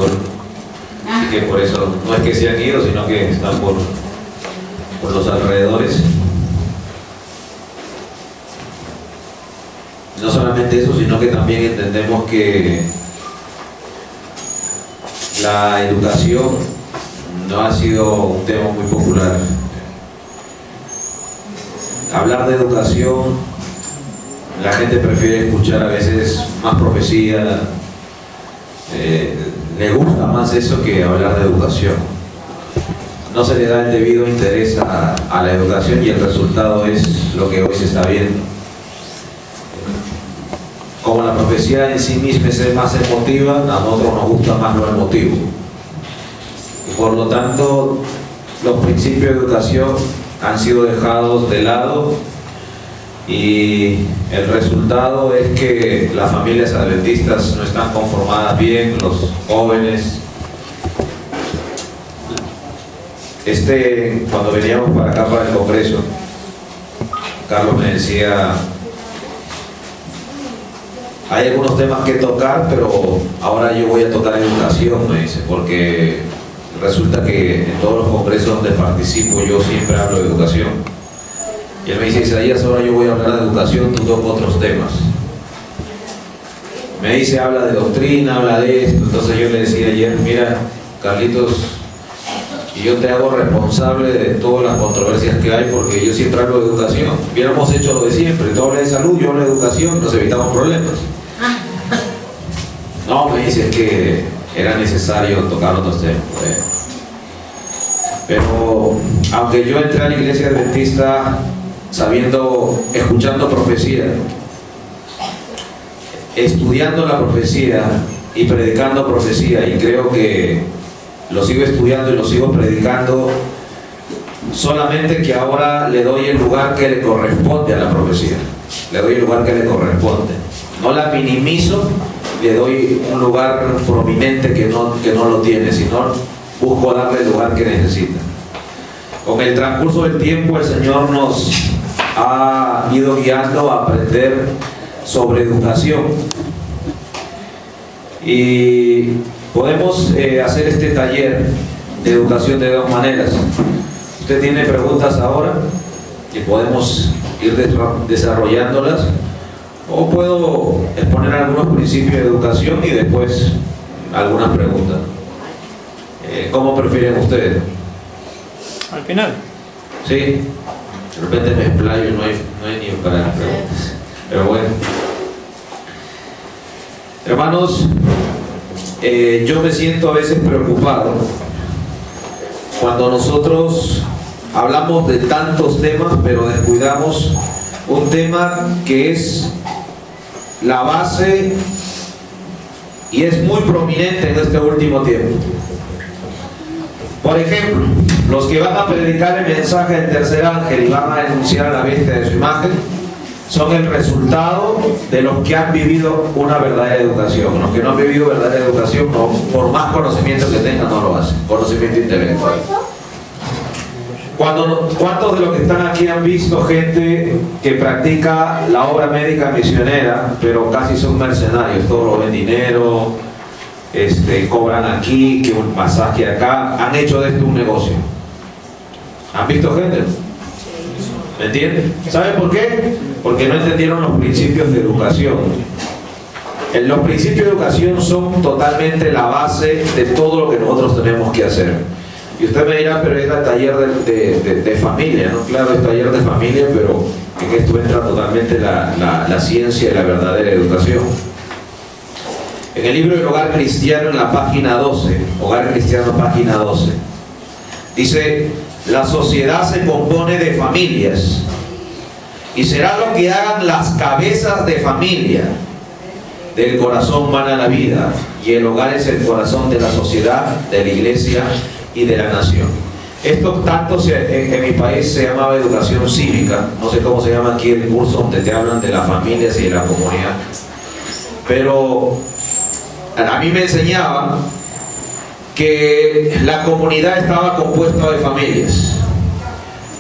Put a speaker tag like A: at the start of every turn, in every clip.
A: Sur. Así que por eso no es que se han ido, sino que están por los alrededores. No solamente eso, sino que también entendemos que la educación no ha sido un tema muy popular. Hablar de educación, la gente prefiere escuchar a veces más profecía, le gusta más eso que hablar de educación. No se le da el debido interés a la educación y el resultado es lo que hoy se está viendo. Como la profecía en sí misma es más emotiva, a nosotros nos gusta más lo emotivo. Y por lo tanto, los principios de educación han sido dejados de lado y el resultado es que las familias adventistas no están conformadas bien, los jóvenes. Cuando veníamos para acá, para el Congreso, Carlos me decía: hay algunos temas que tocar, pero ahora yo voy a tocar educación, me dice, porque resulta que en todos los congresos donde participo yo siempre hablo de educación. Y él me dice: Isaías, ahora yo voy a hablar de educación, tú tocas otros temas. Me dice, habla de doctrina, habla de esto. Entonces yo le decía ayer: mira, Carlitos, y yo te hago responsable de todas las controversias que hay, porque yo siempre hablo de educación. Hubiéramos hecho lo de siempre, tú hablas de salud, yo hablo de educación, nos evitamos problemas. No, me dice que era necesario tocar otros temas. Pero aunque yo entré a la iglesia adventista escuchando profecía, estudiando la profecía y predicando profecía, y creo que lo sigo estudiando y lo sigo predicando, solamente que ahora le doy el lugar que le corresponde a la profecía, le doy el lugar que le corresponde, no la minimizo, le doy un lugar prominente que no lo tiene, sino busco darle el lugar que necesita. Con el transcurso del tiempo el Señor nos ha ido guiando a aprender sobre educación y podemos hacer este taller de educación de dos maneras. Usted tiene preguntas ahora y podemos ir desarrollándolas, o puedo exponer algunos principios de educación y después algunas preguntas. ¿Cómo prefieren ustedes?
B: Al final.
A: Sí, de repente me explayo, no hay ni para las preguntas. Pero bueno. Hermanos, yo me siento a veces preocupado cuando nosotros hablamos de tantos temas, pero descuidamos un tema que es la base y es muy prominente en este último tiempo. Por ejemplo, los que van a predicar el mensaje del tercer ángel y van a denunciar a la bestia de su imagen son el resultado de los que han vivido una verdadera educación. Los que no han vivido verdadera educación, no, por más conocimiento que tengan, no lo hacen. Conocimiento intelectual. ¿Cuántos de los que están aquí han visto gente que practica la obra médica misionera, pero casi son mercenarios? Todos lo ven dinero, cobran aquí, que un masaje acá, han hecho de esto un negocio. ¿Han visto gente? ¿Me entienden? ¿Saben por qué? Porque no entendieron los principios de educación. Los principios de educación son totalmente la base de todo lo que nosotros tenemos que hacer. Y usted me dirá, pero es el taller de familia, ¿no? Claro, es taller de familia, pero en esto entra totalmente la ciencia y la verdadera educación. En el libro del Hogar Cristiano, en la página 12, Hogar Cristiano, página 12, dice: la sociedad se compone de familias, y será lo que hagan las cabezas de familia. Del corazón mana la vida, y el hogar es el corazón de la sociedad, de la iglesia y de la nación. Esto tanto en mi país se llamaba educación cívica, no sé cómo se llama aquí el curso donde te hablan de las familias y de la comunidad, pero a mí me enseñaban que la comunidad estaba compuesta de familias,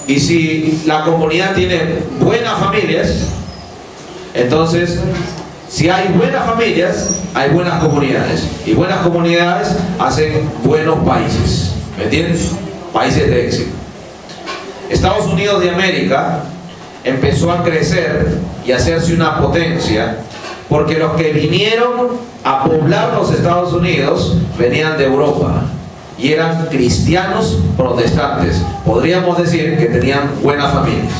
A: y si la comunidad tiene buenas familias, entonces Si hay buenas familias, hay buenas comunidades. Y buenas comunidades hacen buenos países. ¿Me entiendes? Países de éxito. Estados Unidos de América empezó a crecer y a hacerse una potencia porque los que vinieron a poblar los Estados Unidos venían de Europa y eran cristianos protestantes. Podríamos decir que tenían buenas familias.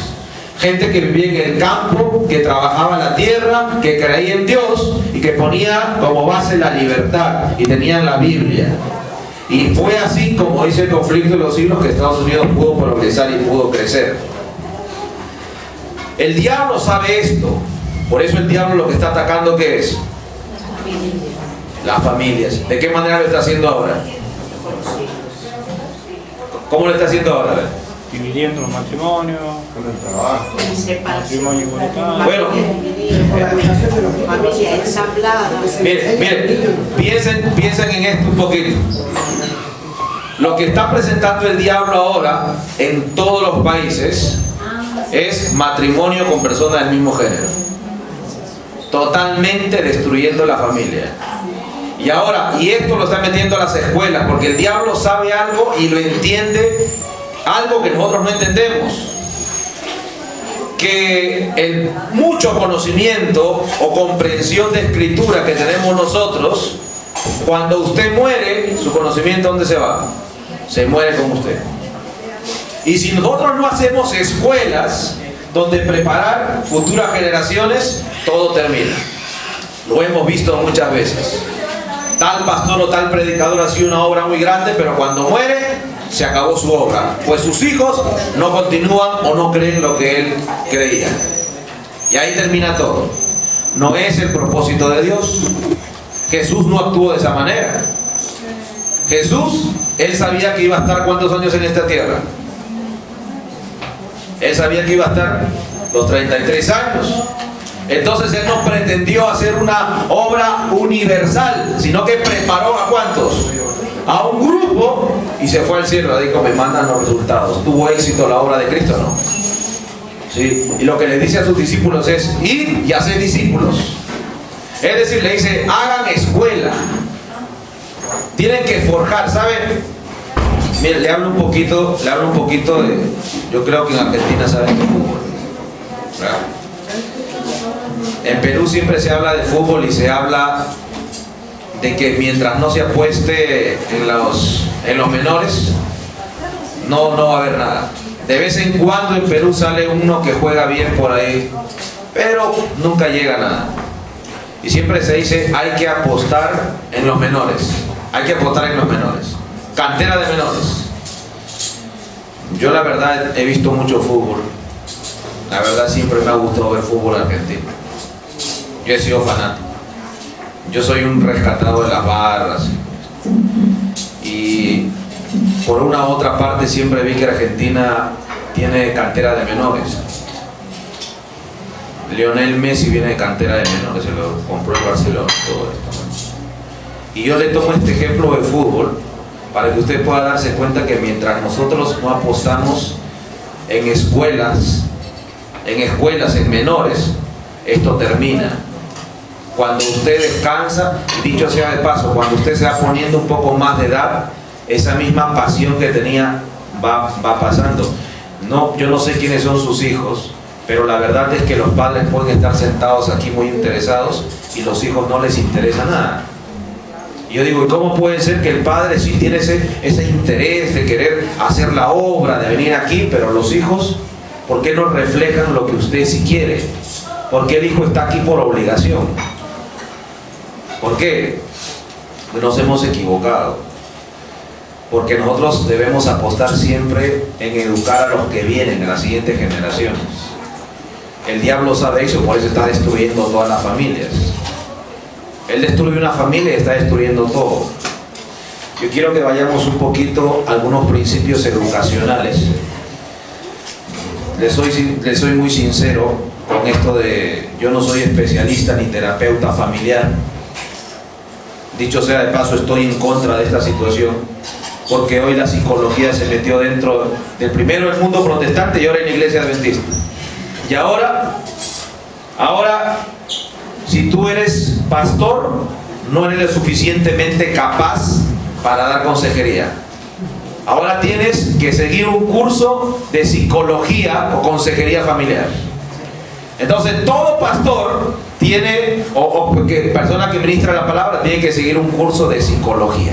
A: Gente que vivía en el campo, que trabajaba la tierra, que creía en Dios y que ponía como base la libertad y tenían la Biblia. Y fue así como dice el conflicto de los siglos que Estados Unidos pudo progresar y pudo crecer. El diablo sabe esto. Por eso el diablo lo que está atacando, ¿qué es? Las familias. ¿De qué manera lo está haciendo ahora? ¿Cómo lo está haciendo ahora?
B: Dividiendo los matrimonios,
C: Con el trabajo.
B: matrimonio igualitario.
A: Bueno,
D: Familia ensamblada.
A: miren, piensen en esto un poquito. Lo que está presentando el diablo ahora en todos los países es matrimonio con personas del mismo género, totalmente destruyendo la familia. Y esto lo está metiendo a las escuelas, porque el diablo sabe algo y lo entiende, algo que nosotros no entendemos. Que el mucho conocimiento o comprensión de escritura que tenemos nosotros, cuando usted muere, su conocimiento ¿dónde se va? Se muere con usted. Y si nosotros no hacemos escuelas donde preparar futuras generaciones, todo termina. Lo hemos visto muchas veces. Tal pastor o tal predicador ha sido una obra muy grande, pero cuando muere, se acabó su obra. Pues sus hijos no continúan o no creen lo que él creía. Y ahí termina todo. No es el propósito de Dios. Jesús no actuó de esa manera. Jesús, él sabía que iba a estar ¿cuántos años en esta tierra? Él sabía que iba a estar los 33 años. Entonces él no pretendió hacer una obra universal, sino que preparó ¿a cuántos? A un grupo y se fue al cielo. Dijo, me mandan los resultados. ¿Tuvo éxito la obra de Cristo? No. ¿Sí? Y lo que le dice a sus discípulos es ir y hacer discípulos. Es decir, le dice, hagan escuela. Tienen que forjar, ¿saben? Mire, le hablo un poquito de... Yo creo que en Argentina saben de fútbol. ¿Verdad? En Perú siempre se habla de fútbol y se habla de que mientras no se apueste en los menores, no va a haber nada. De vez en cuando en Perú sale uno que juega bien por ahí, pero nunca llega a nada. Y siempre se dice, hay que apostar en los menores. Hay que apostar en los menores. Cantera de menores. Yo la verdad he visto mucho fútbol. La verdad siempre me ha gustado ver fútbol argentino. Yo he sido fanático. Yo soy un rescatado de las barras. Y por una u otra parte siempre vi que Argentina tiene cantera de menores. Lionel Messi viene de cantera de menores, se lo compró el Barcelona, todo esto. Y yo le tomo este ejemplo de fútbol para que usted pueda darse cuenta que mientras nosotros no apostamos en escuelas, en menores, esto termina. Cuando usted descansa, dicho sea de paso, cuando usted se va poniendo un poco más de edad, esa misma pasión que tenía va pasando. No, yo no sé quiénes son sus hijos, pero la verdad es que los padres pueden estar sentados aquí muy interesados y los hijos no les interesa nada. Y yo digo, ¿y cómo puede ser que el padre sí tiene ese interés de querer hacer la obra, de venir aquí, pero los hijos, ¿por qué no reflejan lo que usted sí quiere? ¿Por qué el hijo está aquí por obligación? ¿Por qué? Nos hemos equivocado. Porque nosotros debemos apostar siempre en educar a los que vienen, a las siguientes generaciones. El diablo sabe eso, por eso está destruyendo todas las familias. Él destruye una familia y está destruyendo todo. Yo quiero que vayamos un poquito a algunos principios educacionales. Les soy muy sincero con esto de... Yo no soy especialista ni terapeuta familiar. Dicho sea de paso, estoy en contra de esta situación, porque hoy la psicología se metió dentro del primero del mundo protestante y ahora en la iglesia adventista. Y ahora Si tú eres pastor, no eres lo suficientemente capaz para dar consejería. Ahora tienes que seguir un curso de psicología o consejería familiar. Entonces todo pastor tiene, o persona que ministra la palabra, tiene que seguir un curso de psicología.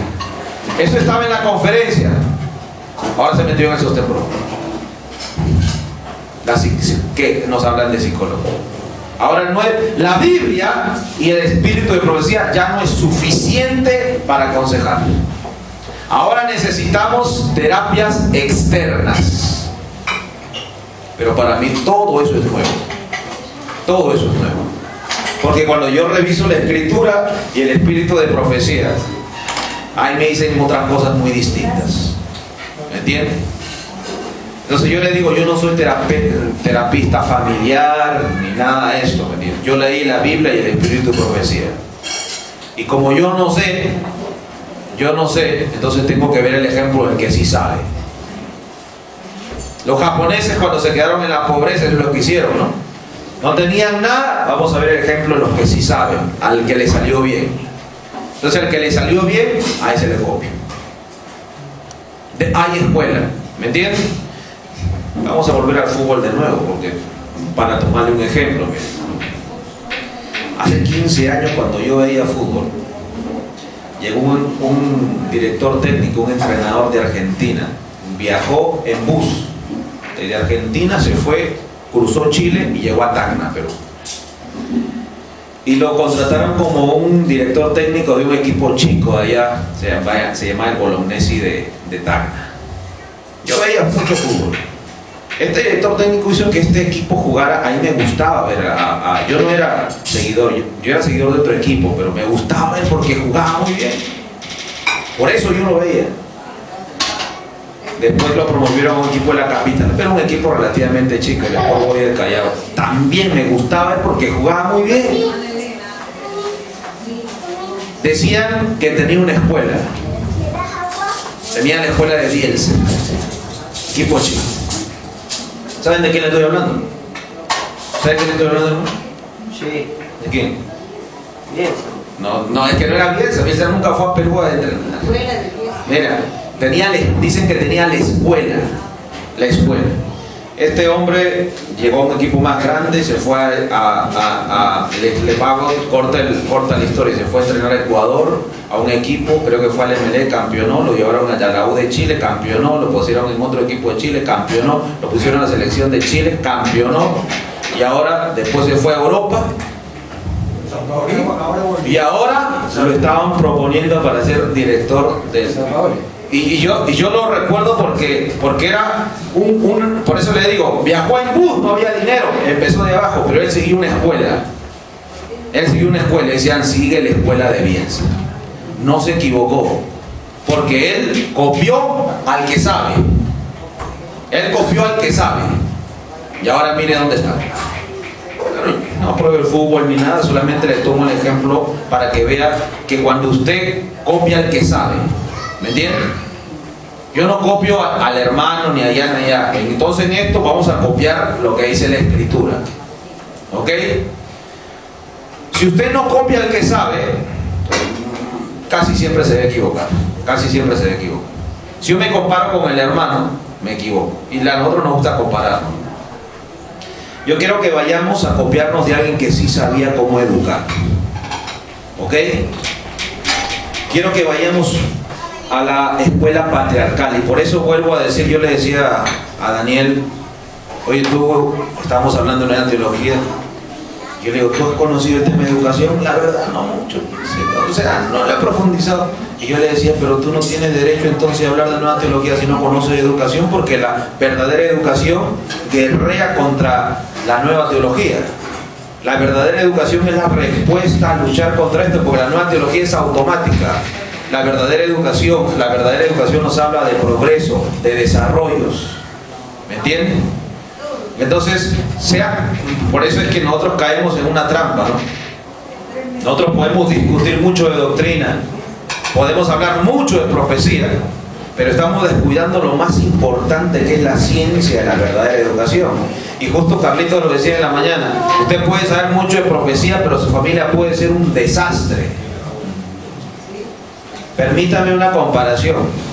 A: Eso estaba en la conferencia. Ahora se metió en el sostén pro. Que nos hablan de psicología. Ahora la Biblia y el espíritu de profecía ya no es suficiente para aconsejar. Ahora necesitamos terapias externas. Pero para mí todo eso es nuevo. Todo eso es nuevo. Porque cuando yo reviso la escritura y el espíritu de profecía, ahí me dicen otras cosas muy distintas. ¿Me entienden? Entonces yo le digo, yo no soy terapista familiar ni nada de esto, ¿me entienden? Yo leí la Biblia y el espíritu de profecía. Y como yo no sé, entonces tengo que ver el ejemplo del que sí sabe. Los japoneses cuando se quedaron en la pobreza es lo que hicieron, ¿no? No tenían nada, vamos a ver el ejemplo de los que sí saben, al que le salió bien. Entonces al que le salió bien, a ese le copia. Hay escuela, ¿me entienden? Vamos a volver al fútbol de nuevo, porque para tomarle un ejemplo, miren. Hace 15 años cuando yo veía fútbol, llegó un director técnico, un entrenador de Argentina, viajó en bus, de Argentina se fue, cruzó Chile y llegó a Tacna, Perú. Y lo contrataron como un director técnico de un equipo chico de allá, se llama el Bolognesi de Tacna. Yo veía mucho fútbol. Este director técnico hizo que este equipo jugara, a mí me gustaba ver, yo no era seguidor, yo era seguidor de otro equipo, pero me gustaba ver porque jugaba muy bien. Por eso yo lo veía. Después lo promovieron a un equipo de la capital, pero un equipo relativamente chico, y después voy del Callao. También me gustaba ver porque jugaba muy bien. Decían que tenía una escuela. Tenía la escuela de Bielsa. Equipo chico. ¿Saben de quién le estoy hablando? ¿Saben de quién le estoy hablando?
C: Sí.
A: ¿De quién?
C: Bielsa.
A: No, es que no era Bielsa. Bielsa nunca fue a Perú a entrenar. Mira, dicen que tenía la escuela. La escuela. Este hombre llegó a un equipo más grande, se fue le pagó, corta la historia, se fue a entrenar a Ecuador, a un equipo, creo que fue al MLE, campeonó, lo llevaron a la U de Chile, campeonó, lo pusieron en otro equipo de Chile, campeonó, lo pusieron a la selección de Chile, campeonó, y ahora después se fue a Europa, y ahora lo estaban proponiendo para ser director de Y yo lo recuerdo porque era por eso le digo, viajó en bus, no había dinero, empezó de abajo, pero él siguió una escuela. Él siguió una escuela, decían, sigue la escuela de Bielsa. No se equivocó, porque él copió al que sabe. Él copió al que sabe. Y ahora mire dónde está. No pruebe el fútbol ni nada, solamente le tomo el ejemplo para que vea que cuando usted copia al que sabe, ¿me entienden? Yo no copio al hermano ni allá ni allá. Entonces en esto vamos a copiar lo que dice la escritura. ¿Ok? Si usted no copia al que sabe, casi siempre se va a equivocar. Casi siempre se va a equivocar. Si yo me comparo con el hermano, me equivoco. Y a nosotros nos gusta compararnos. Yo quiero que vayamos a copiarnos de alguien que sí sabía cómo educar. ¿Ok? Quiero que vayamos a la escuela patriarcal, y por eso vuelvo a decir, yo le decía a Daniel, oye, tú, estábamos hablando de una teología, yo le digo, ¿tú has conocido el tema de educación? La verdad, no mucho, o sea, no lo he profundizado. Y yo le decía, pero tú no tienes derecho entonces a hablar de nueva teología si no conoces de educación, porque la verdadera educación guerrea contra la nueva teología. La verdadera educación es la respuesta a luchar contra esto, porque la nueva teología es automática. La verdadera educación nos habla de progreso, de desarrollos. ¿Me entienden? Entonces, por eso es que nosotros caemos en una trampa, ¿no? Nosotros podemos discutir mucho de doctrina, podemos hablar mucho de profecía, pero estamos descuidando lo más importante, que es la ciencia de la verdadera educación. Y justo Carlitos lo decía en la mañana, usted puede saber mucho de profecía, pero su familia puede ser un desastre. Permítame una comparación.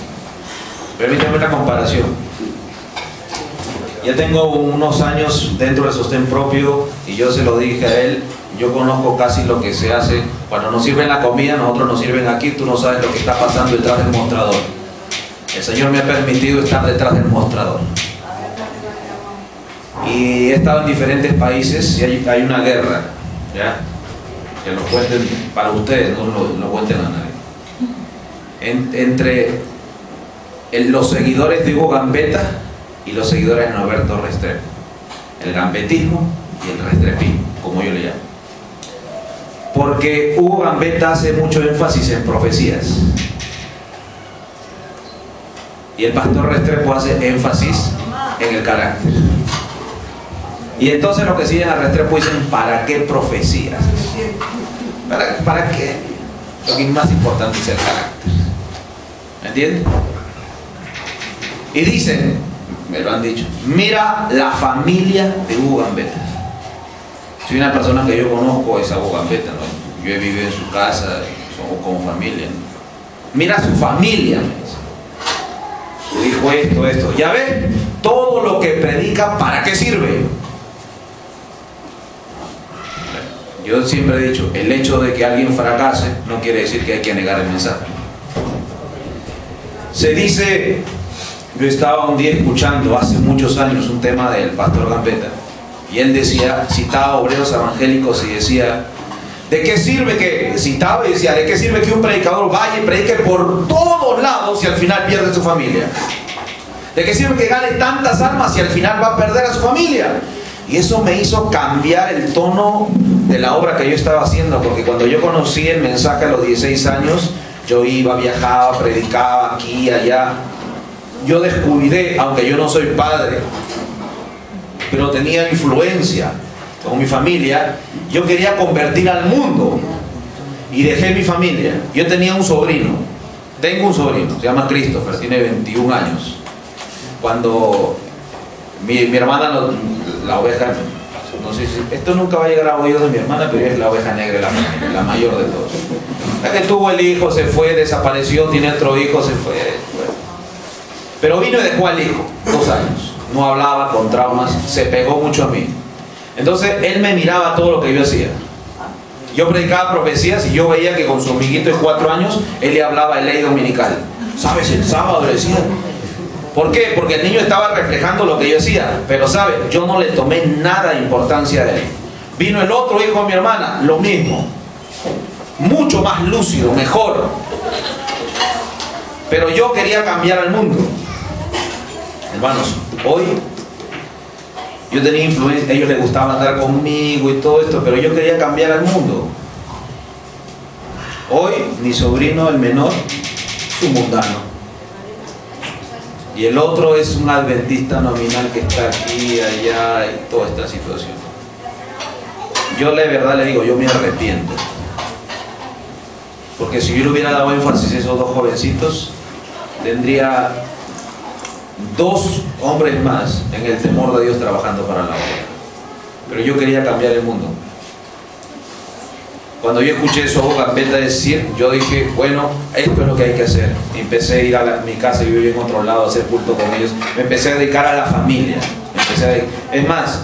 A: Permítame una comparación. Ya tengo unos años dentro del sostén propio y yo se lo dije a él, yo conozco casi lo que se hace. Cuando nos sirven la comida, nosotros nos sirven aquí, tú no sabes lo que está pasando detrás del mostrador. El Señor me ha permitido estar detrás del mostrador. Y he estado en diferentes países y hay una guerra, ¿ya? Que lo cuenten para ustedes, no lo cuenten a nadie. Entre los seguidores de Hugo Gambetta y los seguidores de Norberto Restrepo. El gambetismo y el restrepismo, como yo le llamo. Porque Hugo Gambetta hace mucho énfasis en profecías. Y el pastor Restrepo hace énfasis en el carácter. Y entonces los que siguen a Restrepo dicen, ¿para qué profecías? ¿Para qué? Lo que es más importante es el carácter. ¿Me entiendes? Y dicen, me lo han dicho, mira la familia de Hugo Gambetta. Si una persona que yo conozco es a Hugo Gambetta, ¿no? Yo he vivido en su casa, somos como familia, ¿no? Mira su familia, me dice. Dijo esto, ya ven, todo lo que predica, ¿para qué sirve? Yo siempre he dicho, el hecho de que alguien fracase no quiere decir que hay que negar el mensaje. Se dice, yo estaba un día escuchando hace muchos años un tema del pastor Gambetta y él decía, citaba obreros evangélicos y decía, ¿de qué sirve que, citaba y decía, ¿de qué sirve que un predicador vaya y predique por todos lados si al final pierde su familia? ¿De qué sirve que gane tantas almas si al final va a perder a su familia? Y eso me hizo cambiar el tono de la obra que yo estaba haciendo, porque cuando yo conocí el mensaje a los 16 años, yo iba, viajaba, predicaba aquí y allá. Yo descuidé, aunque yo no soy padre, pero tenía influencia con mi familia. Yo quería convertir al mundo y dejé mi familia. Yo tenía un sobrino, tengo un sobrino, se llama Christopher, tiene 21 años. Cuando mi hermana, la oveja, no sé si esto nunca va a llegar a oídos de mi hermana, pero ella es la oveja negra de la familia, la mayor de todos. La que tuvo el hijo, se fue, desapareció, tiene otro hijo, se fue. Bueno. Pero vino y dejó al hijo, 2 años. No hablaba, con traumas, se pegó mucho a mí. Entonces él me miraba todo lo que yo hacía. Yo predicaba profecías y yo veía que con su amiguito de 4 años, él le hablaba de ley dominical. ¿Sabes? El sábado le decía. ¿Por qué? Porque el niño estaba reflejando lo que yo hacía. Pero ¿sabe? Yo no le tomé nada de importancia a él. Vino el otro hijo de mi hermana, lo mismo. Mucho más lúcido, mejor. Pero yo quería cambiar al mundo. Hermanos, hoy yo tenía influencia, a ellos les gustaba andar conmigo y todo esto, pero yo quería cambiar al mundo. Hoy mi sobrino, el menor, es un mundano. Y el otro es un adventista nominal que está aquí, allá, y toda esta situación. Yo la verdad le digo, yo me arrepiento. Porque si yo le hubiera dado énfasis a esos 2 jovencitos, tendría 2 hombres más en el temor de Dios trabajando para la obra. Pero yo quería cambiar el mundo. Cuando yo escuché eso a Hugo Gambetta decir, yo dije, bueno, esto es lo que hay que hacer. Y empecé a ir a mi casa, yo vivía en otro lado, a hacer culto con ellos. Me empecé a dedicar a la familia. Es más,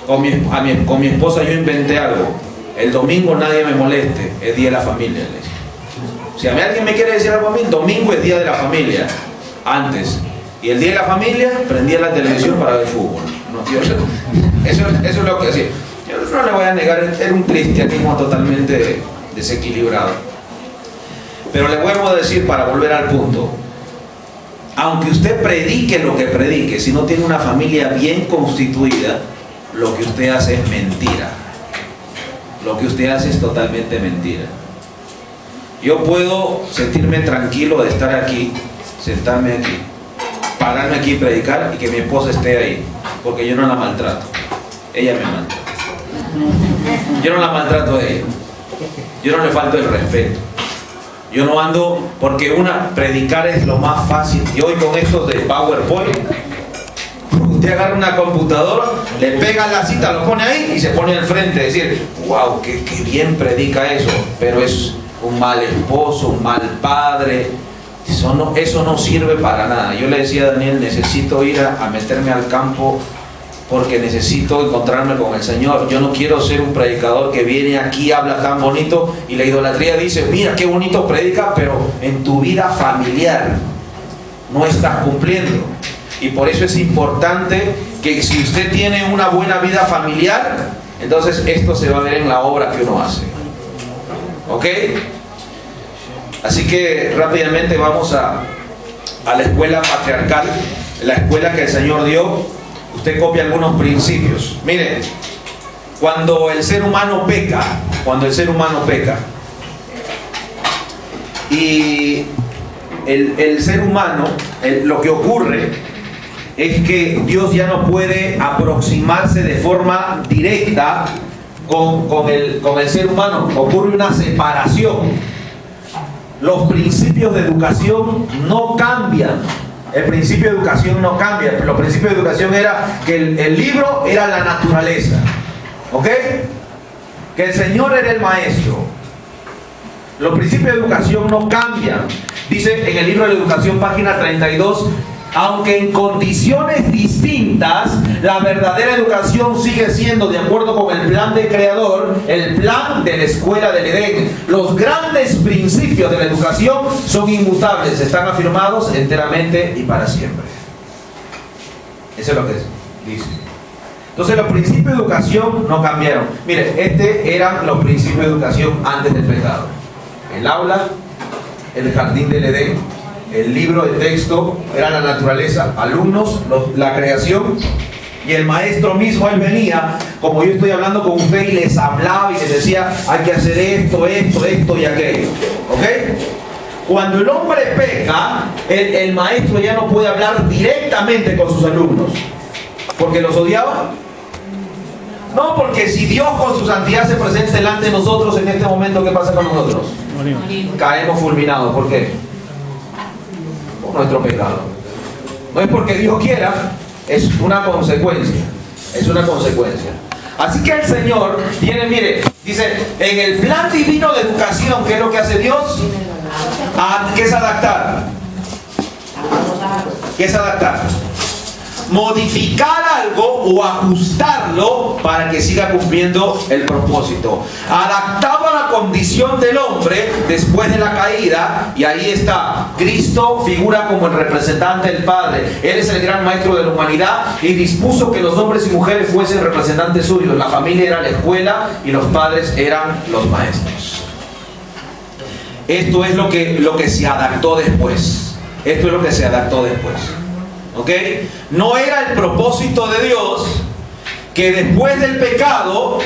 A: con mi esposa yo inventé algo. El domingo nadie me moleste, es día de la familia. Si a mí alguien me quiere decir algo a mí, domingo es día de la familia. Antes. Y el día de la familia prendía la televisión para ver fútbol. No, eso es lo que hacía. Yo no le voy a negar, era un cristianismo totalmente desequilibrado. Pero le vuelvo a decir, para volver al punto, aunque usted predique lo que predique, si no tiene una familia bien constituida, lo que usted hace es mentira. Lo que usted hace es totalmente mentira. Yo puedo sentirme tranquilo de estar aquí, sentarme aquí, pararme aquí y predicar y que mi esposa esté ahí, porque yo no la maltrato, ella me maltrata. Yo no la maltrato a ella, yo no le falto el respeto, Yo no ando, porque predicar es lo más fácil. Y hoy con estos de PowerPoint, usted agarra una computadora, le pega la cita, lo pone ahí y se pone al frente. Decir, wow, qué bien predica eso. Pero es un mal esposo, un mal padre. Eso no sirve para nada. Yo le decía a Daniel, necesito ir a meterme al campo porque necesito encontrarme con el Señor. Yo no quiero ser un predicador que viene aquí, habla tan bonito y la idolatría dice, mira qué bonito predica, pero en tu vida familiar no estás cumpliendo. Y por eso es importante que si usted tiene una buena vida familiar, entonces esto se va a ver en la obra que uno hace. ¿Ok? Así que rápidamente vamos a la escuela patriarcal, la escuela que el Señor dio. Usted copia algunos principios. Miren, cuando el ser humano peca, y el ser humano, lo que ocurre es que Dios ya no puede aproximarse de forma directa con el ser humano. Ocurre una separación. Los principios de educación no cambian. El principio de educación no cambia. Los principios de educación era que el libro era la naturaleza. ¿Ok? Que el Señor era el maestro. Los principios de educación no cambian. Dice en el libro de la educación, página 32, aunque en condiciones distintas, la verdadera educación sigue siendo, de acuerdo con el plan del Creador, el plan de la escuela del Edén. Los grandes principios de la educación son inmutables, están afirmados enteramente y para siempre. Eso es lo que dice. Entonces los principios de educación no cambiaron. Mire, eran los principios de educación antes del pecado. El aula, el jardín del Edén, el libro de texto, era la naturaleza, alumnos, la creación, y el maestro mismo, él venía, como yo estoy hablando con usted, y les hablaba y les decía, hay que hacer esto y aquello. ¿Ok? Cuando el hombre peca, el maestro ya no puede hablar directamente con sus alumnos, porque los odiaba. No, porque si Dios con su santidad se presenta delante de nosotros en este momento, ¿qué pasa con nosotros? Caemos fulminados. ¿Por qué? Por nuestro pecado. No es porque Dios quiera, es una consecuencia. Es una consecuencia. Así que el Señor tiene, mire, dice, en el plan divino de educación, ¿qué es lo que hace Dios? ¿Qué es adaptar? ¿Qué es adaptar? Modificar algo o ajustarlo para que siga cumpliendo el propósito. Adaptado a la condición del hombre después de la caída, y ahí está. Cristo figura como el representante del Padre. Él es el gran maestro de la humanidad y dispuso que los hombres y mujeres fuesen representantes suyos. La familia era la escuela y los padres eran los maestros. Esto es lo que se adaptó después. Esto es lo que se adaptó después. ¿Ok? No era el propósito de Dios que después del pecado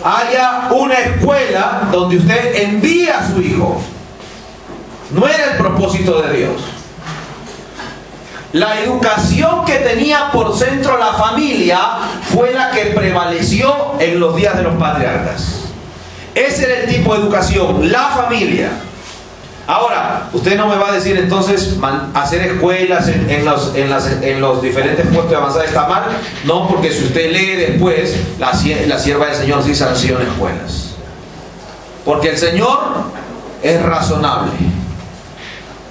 A: haya una escuela donde usted envía a su hijo. No era el propósito de Dios. La educación que tenía por centro la familia fue la que prevaleció en los días de los patriarcas. Ese era el tipo de educación, la familia. Ahora, usted no me va a decir entonces hacer escuelas en los diferentes puestos de avanzada está mal. No, porque si usted lee después, la sierva del Señor sí sanciona escuelas. Porque el Señor es razonable.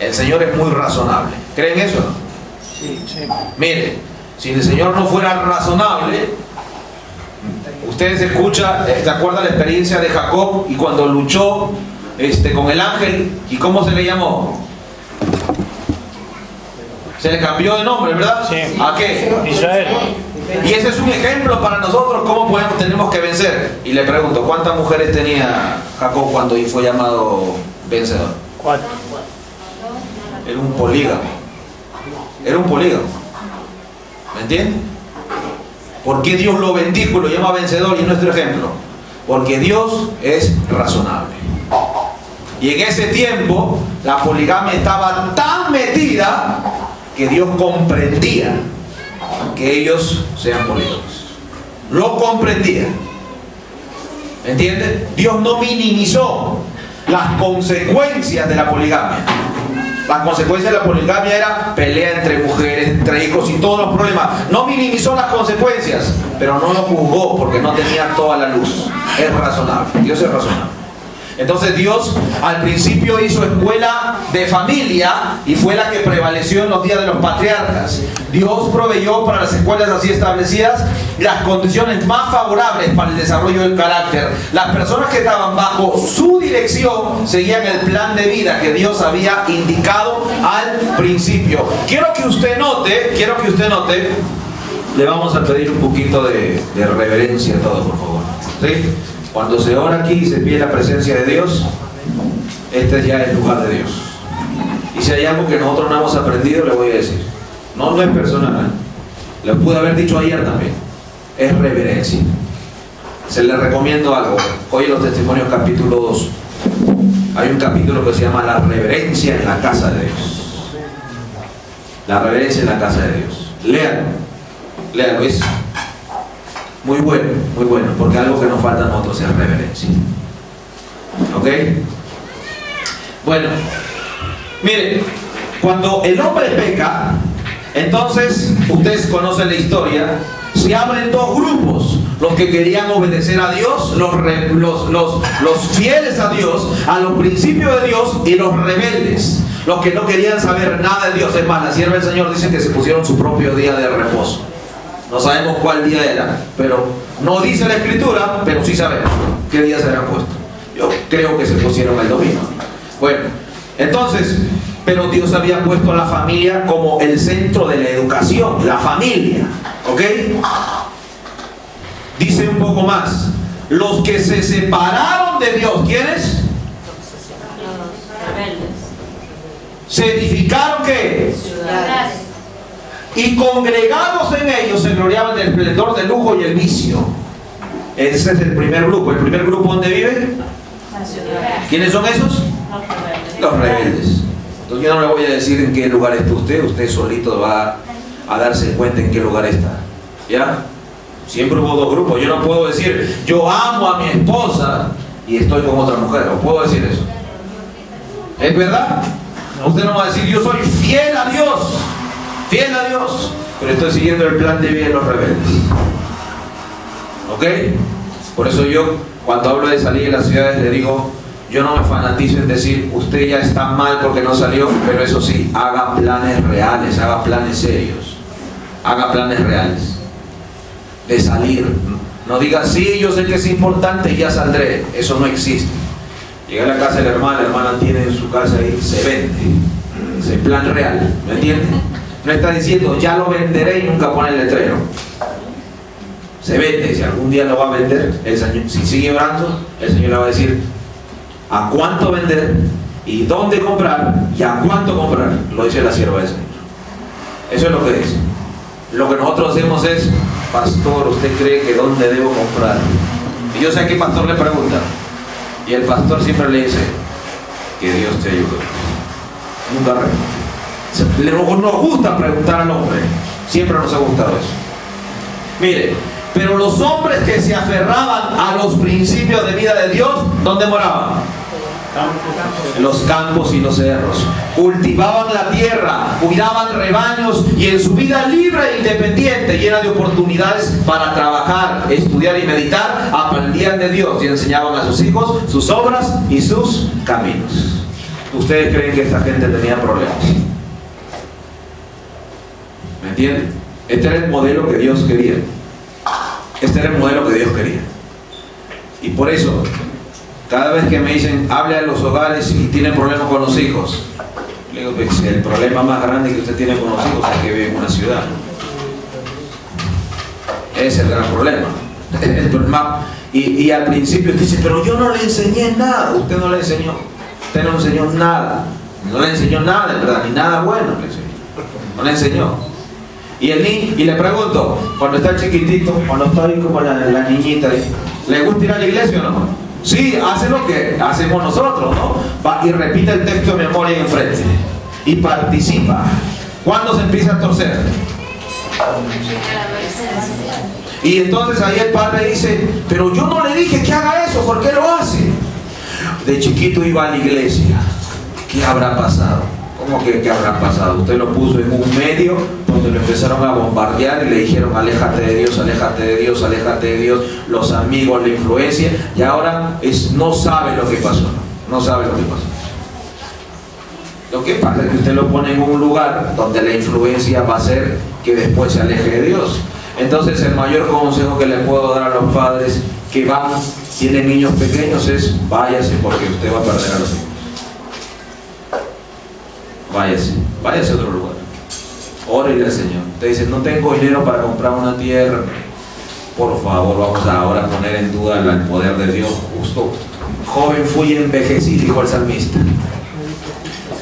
A: El Señor es muy razonable. ¿Creen eso?
B: Sí, sí.
A: Mire, si el Señor no fuera razonable, ustedes escuchan, ¿se acuerdan la experiencia de Jacob y cuando luchó con el ángel? ¿Y cómo se le llamó? Se le cambió de nombre, ¿verdad?
B: Sí.
A: ¿A qué?
B: Israel.
A: Y ese es un ejemplo para nosotros cómo tenemos que vencer. Y le pregunto, ¿cuántas mujeres tenía Jacob cuando fue llamado vencedor?
B: 4.
A: Era un polígamo. Era un polígamo. ¿Me entiende? ¿Por qué Dios lo bendijo y lo llama vencedor y es nuestro ejemplo? Porque Dios es razonable. Y en ese tiempo la poligamia estaba tan metida que Dios comprendía que ellos sean polígamos. Lo comprendía. ¿Me entiende? Dios no minimizó. las consecuencias de la poligamia. Las consecuencias de la poligamia era pelea entre mujeres, entre hijos y todos los problemas. No minimizó las consecuencias, pero no lo juzgó porque no tenía toda la luz. Es razonable, Dios es razonable. Entonces Dios al principio hizo escuela de familia y fue la que prevaleció en los días de los patriarcas. Dios proveyó para las escuelas así establecidas las condiciones más favorables para el desarrollo del carácter. Las personas que estaban bajo su dirección seguían el plan de vida que Dios había indicado al principio. Quiero que usted note, le vamos a pedir un poquito de reverencia a todos, por favor. ¿Sí? Cuando se ora aquí y se pide la presencia de Dios, este ya es el lugar de Dios. Y si hay algo que nosotros no hemos aprendido, le voy a decir. No es personal, ¿eh? Lo pude haber dicho ayer también. Es reverencia. Se le recomiendo algo. Hoy en los testimonios capítulo 2 hay un capítulo que se llama La reverencia en la casa de Dios. La reverencia en la casa de Dios. Léalo, es muy bueno, porque algo que nos falta a nosotros es reverencia. ¿Ok? Bueno, mire, cuando el hombre peca, entonces, ustedes conocen la historia, se abren dos grupos: los que querían obedecer a Dios, los fieles a Dios, a los principios de Dios, y los rebeldes, los que no querían saber nada de Dios. Es más, la sierva del Señor dice que se pusieron su propio día de reposo. No sabemos cuál día era, pero no dice la Escritura, pero sí sabemos qué día se habían puesto. Yo creo que se pusieron el domingo. Bueno, entonces, pero Dios había puesto a la familia como el centro de la educación, la familia, ¿ok? Dice un poco más: los que se separaron de Dios, ¿quiénes?
D: Los rebeldes.
A: Se edificaron, ¿qué?
D: Ciudades.
A: Y congregados en ellos se gloriaban del esplendor, del lujo y el vicio. Ese es el primer grupo. ¿El primer grupo dónde vive?
D: Las ciudades.
A: ¿Quiénes son esos?
D: Los rebeldes.
A: Los rebeldes. Entonces yo no le voy a decir en qué lugar está usted. Usted solito va a darse cuenta en qué lugar está. ¿Ya? Siempre hubo dos grupos. Yo no puedo decir yo amo a mi esposa y estoy con otra mujer. ¿O puedo decir eso? ¿Es verdad? Usted no va a decir yo soy fiel a Dios, pero estoy siguiendo el plan de vida de los rebeldes. ¿Ok? Por eso yo, cuando hablo de salir de las ciudades, le digo, yo no me fanatizo en decir usted ya está mal porque no salió, pero eso sí, haga planes reales, haga planes serios, haga planes reales de salir. No diga, sí, yo sé que es importante y ya saldré. Eso no existe. Llega a la casa de la hermana tiene en su casa ahí, se vende. Ese plan real, ¿me entiende? No está diciendo, ya lo venderé y nunca pone el letrero. Se vende, si algún día lo va a vender, el Señor, si sigue orando, el Señor le va a decir a cuánto vender y dónde comprar y a cuánto comprar. Lo dice la sierva del Señor. Eso es lo que dice. Lo que nosotros hacemos es, pastor, ¿usted cree que dónde debo comprar? Y yo sé a qué pastor le pregunta. Y el pastor siempre le dice, que Dios te ayude. Nunca responde. Nos gusta preguntar al hombre. Siempre nos ha gustado eso. Mire, pero los hombres que se aferraban a los principios de vida de Dios, ¿dónde moraban? En los campos y los cerros. Cultivaban la tierra, cuidaban rebaños y en su vida libre e independiente, llena de oportunidades para trabajar, estudiar y meditar, aprendían de Dios y enseñaban a sus hijos sus obras y sus caminos. ¿Ustedes creen que esta gente tenía problemas? ¿Me entienden? Este era el modelo que Dios quería. Y por eso, cada vez que me dicen, hable a los hogares y tienen problemas con los hijos, le digo que el problema más grande que usted tiene con los hijos es que vive en una ciudad. Ese es el gran problema. Y al principio usted dice, pero yo no le enseñé nada. Usted no le enseñó. Usted no enseñó nada. No le enseñó nada, en verdad, ni nada bueno le enseñó. No le enseñó. Y el niño, y le pregunto, cuando está chiquitito, cuando está ahí como la niñita, ¿le gusta ir a la iglesia o no? Sí, hace lo que hacemos nosotros, ¿no? Va y repite el texto de memoria enfrente. Y participa. ¿Cuándo se empieza a torcer? Y entonces ahí el padre dice, pero yo no le dije que haga eso, ¿por qué lo hace? de chiquito iba a la iglesia. ¿Qué habrá pasado? ¿Cómo que qué habrá pasado? Usted lo puso en un medio donde lo empezaron a bombardear y le dijeron aléjate de Dios, aléjate de Dios, aléjate de Dios, los amigos, la influencia, y ahora no sabe lo que pasó, no sabe lo que pasó. Lo que pasa es que usted lo pone en un lugar donde la influencia va a hacer que después se aleje de Dios. Entonces el mayor consejo que le puedo dar a los padres que tienen niños pequeños es váyase, porque usted va a perder a los hijos. Váyase a otro lugar. Órele al Señor. Usted dice, no tengo dinero para comprar una tierra. Por favor, vamos ahora a poner en duda el poder de Dios. Justo joven fui y envejecí, dijo el salmista.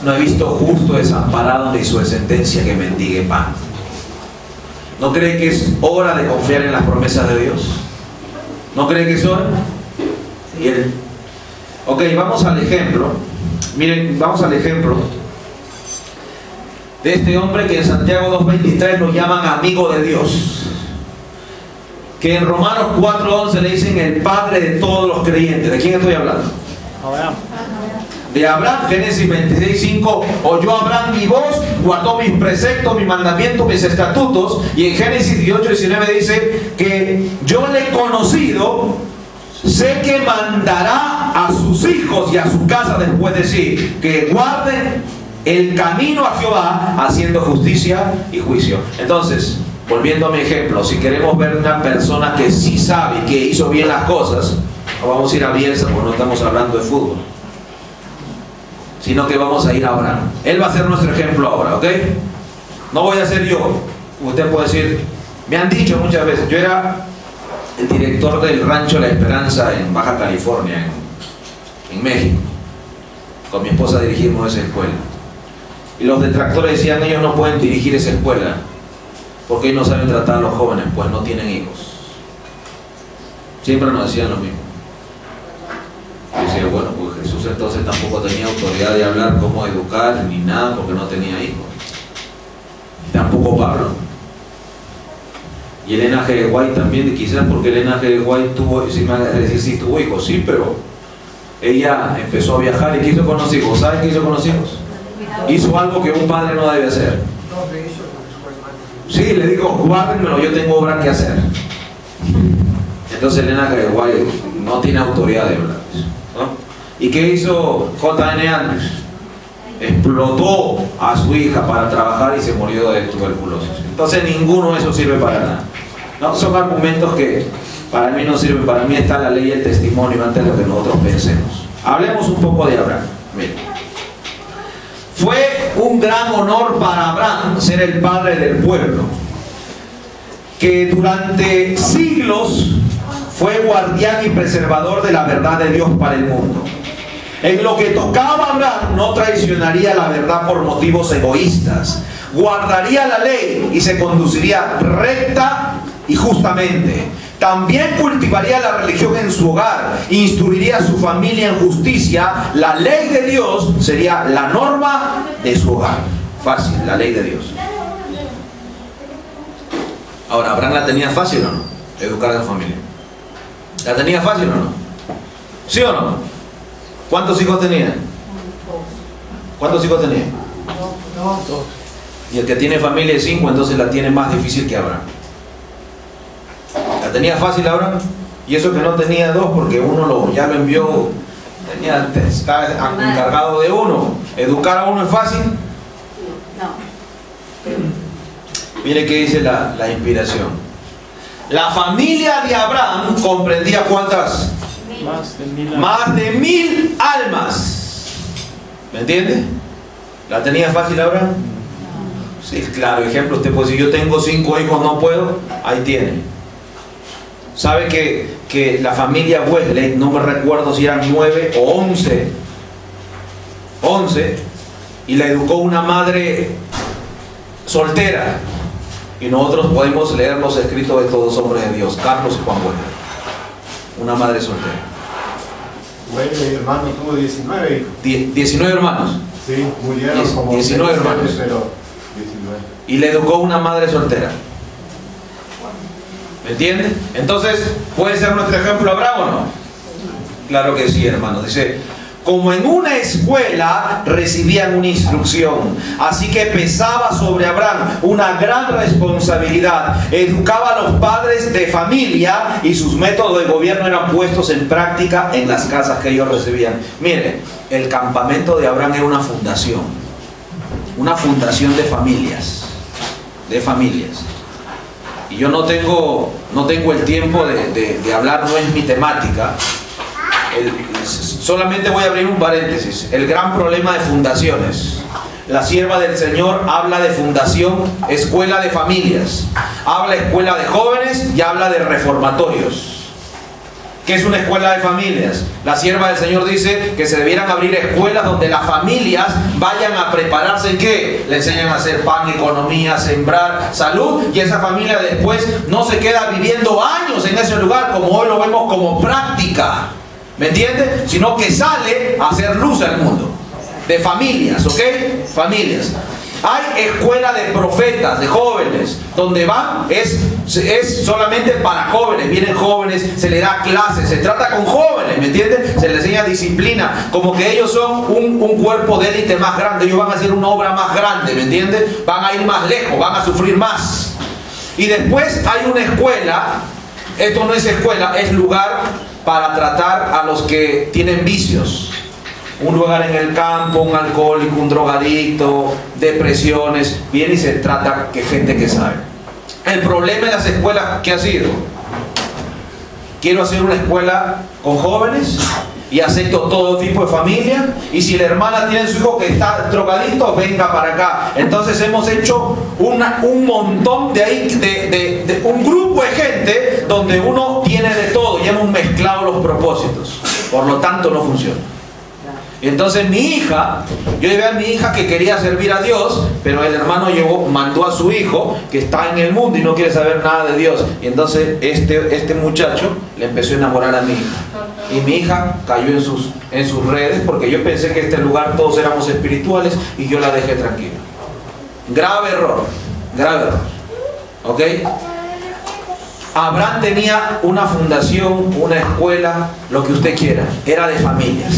A: No he visto justo desamparado ni su descendencia que mendigue pan. ¿No cree que es hora de confiar en las promesas de Dios? ¿No cree que es hora? Ok, vamos al ejemplo. Miren, vamos al ejemplo de este hombre que en Santiago 2:23 lo llaman amigo de Dios, que en Romanos 4:11 le dicen el padre de todos los creyentes. ¿De quién estoy hablando?
B: Abraham.
A: De Abraham. Génesis 26:5, oyó Abraham mi voz, guardó mis preceptos, mis mandamientos, mis estatutos. Y en Génesis 18:19 dice que yo le he conocido, sé que mandará a sus hijos y a su casa después de sí, que guarden el camino a Jehová, haciendo justicia y juicio. Entonces, volviendo a mi ejemplo, si queremos ver una persona que sí sabe que hizo bien las cosas, no vamos a ir a Bielsa, porque no estamos hablando de fútbol, sino que vamos a ir a Abraham. Él va a ser nuestro ejemplo ahora, ¿ok? No voy a ser yo. Usted puede decir, me han dicho muchas veces, yo era el director del Rancho La Esperanza en Baja California, en México. Con mi esposa dirigimos esa escuela. Y los detractores decían, ellos no pueden dirigir esa escuela porque ellos no saben tratar a los jóvenes, pues no tienen hijos. Siempre nos decían lo mismo. Y decía, bueno, pues Jesús entonces tampoco tenía autoridad de hablar cómo educar ni nada porque no tenía hijos. Y tampoco Pablo. Y Elena G. de White también, quizás porque Elena G. de White tuvo, si me van a decir si tuvo hijos, sí, pero ella empezó a viajar y ¿qué hizo con los hijos? ¿Saben qué hizo con los hijos? Hizo algo que un padre no debe hacer. Sí, le dijo, guárdenmelo, yo tengo obra que hacer. Entonces Elena G. de White no tiene autoridad de hablar, ¿no? ¿Y qué hizo J.N. Andrews? Explotó a su hija para trabajar y se murió de tuberculosis. Entonces ninguno de esos sirve para nada, ¿no? Son argumentos que para mí no sirven. Para mí está la ley y el testimonio antes de lo que nosotros pensemos. Hablemos un poco de Abraham. Miren. Fue un gran honor para Abraham ser el padre del pueblo, que durante siglos fue guardián y preservador de la verdad de Dios para el mundo. En lo que tocaba a Abraham, no traicionaría la verdad por motivos egoístas. Guardaría la ley y se conduciría recta y justamente. También cultivaría la religión en su hogar, instruiría a su familia en justicia. La ley de Dios sería la norma de su hogar. Fácil, la ley de Dios. Ahora, ¿Abraham la tenía fácil o no? Educar a su familia. ¿La tenía fácil o no? ¿Sí o no? ¿Cuántos hijos tenía? ¿Cuántos hijos tenía? Dos. Y el que tiene familia de 5, entonces la tiene más difícil que Abraham. ¿La tenía fácil Abraham? Y eso que no tenía 2, porque uno ya lo envió, está encargado de uno. ¿Educar a uno es fácil?
D: No.
A: Mire qué dice la inspiración. La familia de Abraham comprendía ¿cuántas? Más de 1000 almas. ¿Me entiende? ¿La tenía fácil Abraham? Sí, claro, ejemplo, usted puede decir, yo tengo 5 hijos, no puedo. Ahí tiene. ¿Sabe que la familia Wesley, no me recuerdo si eran 9 o 11, y la educó una madre soltera? Y nosotros podemos leer los escritos de estos 2 hombres de Dios, Carlos y Juan Wesley. Una madre soltera.
E: Wesley, hermano, tuvo 19 hijos.
A: 19 hermanos.
E: Sí, murieron como
A: 19 hermanos.
E: Pero 19.
A: Y le educó una madre soltera. ¿Me entiende? Entonces, ¿puede ser nuestro ejemplo Abraham o no? Claro que sí, hermano. Dice, como en una escuela, recibían una instrucción. Así que pesaba sobre Abraham una gran responsabilidad. Educaba a los padres de familia y sus métodos de gobierno eran puestos en práctica en las casas que ellos recibían. Miren, el campamento de Abraham era una fundación de familias. Y yo no tengo el tiempo de hablar, no es mi temática. Solamente voy a abrir un paréntesis. El gran problema de fundaciones. La sierva del Señor habla de fundación, escuela de familias. Habla escuela de jóvenes y habla de reformatorios. ¿Qué es una escuela de familias? La sierva del Señor dice que se debieran abrir escuelas donde las familias vayan a prepararse en qué. Le enseñan a hacer pan, economía, sembrar, salud, y esa familia después no se queda viviendo años en ese lugar como hoy lo vemos como práctica. ¿Me entiende? Sino que sale a hacer luz al mundo. De familias, ¿ok? Familias. Hay escuela de profetas, de jóvenes, donde van, es solamente para jóvenes, vienen jóvenes, se les da clases, se trata con jóvenes, ¿me entiendes? Se les enseña disciplina, como que ellos son un cuerpo de élite más grande, ellos van a hacer una obra más grande, ¿me entiendes? Van a ir más lejos, van a sufrir más. Y después hay una escuela, esto no es escuela, es lugar para tratar a los que tienen vicios. Un lugar en el campo, un alcohólico, un drogadicto, depresiones, viene y se trata que gente que sabe. El problema de las escuelas, ¿qué ha sido? Quiero hacer una escuela con jóvenes y acepto todo tipo de familia, y si la hermana tiene su hijo que está drogadicto, venga para acá. Entonces hemos hecho un montón de ahí, de un grupo de gente donde uno tiene de todo y hemos mezclado los propósitos. Por lo tanto no funciona. Y entonces mi hija, yo llevé a mi hija que quería servir a Dios, pero el hermano mandó a su hijo que está en el mundo y no quiere saber nada de Dios. Y entonces este muchacho le empezó a enamorar a mi hija. Y mi hija cayó en sus redes, porque yo pensé que en este lugar todos éramos espirituales y yo la dejé tranquila. Grave error. ¿Ok? Abraham tenía una fundación, una escuela, lo que usted quiera. Era de familias.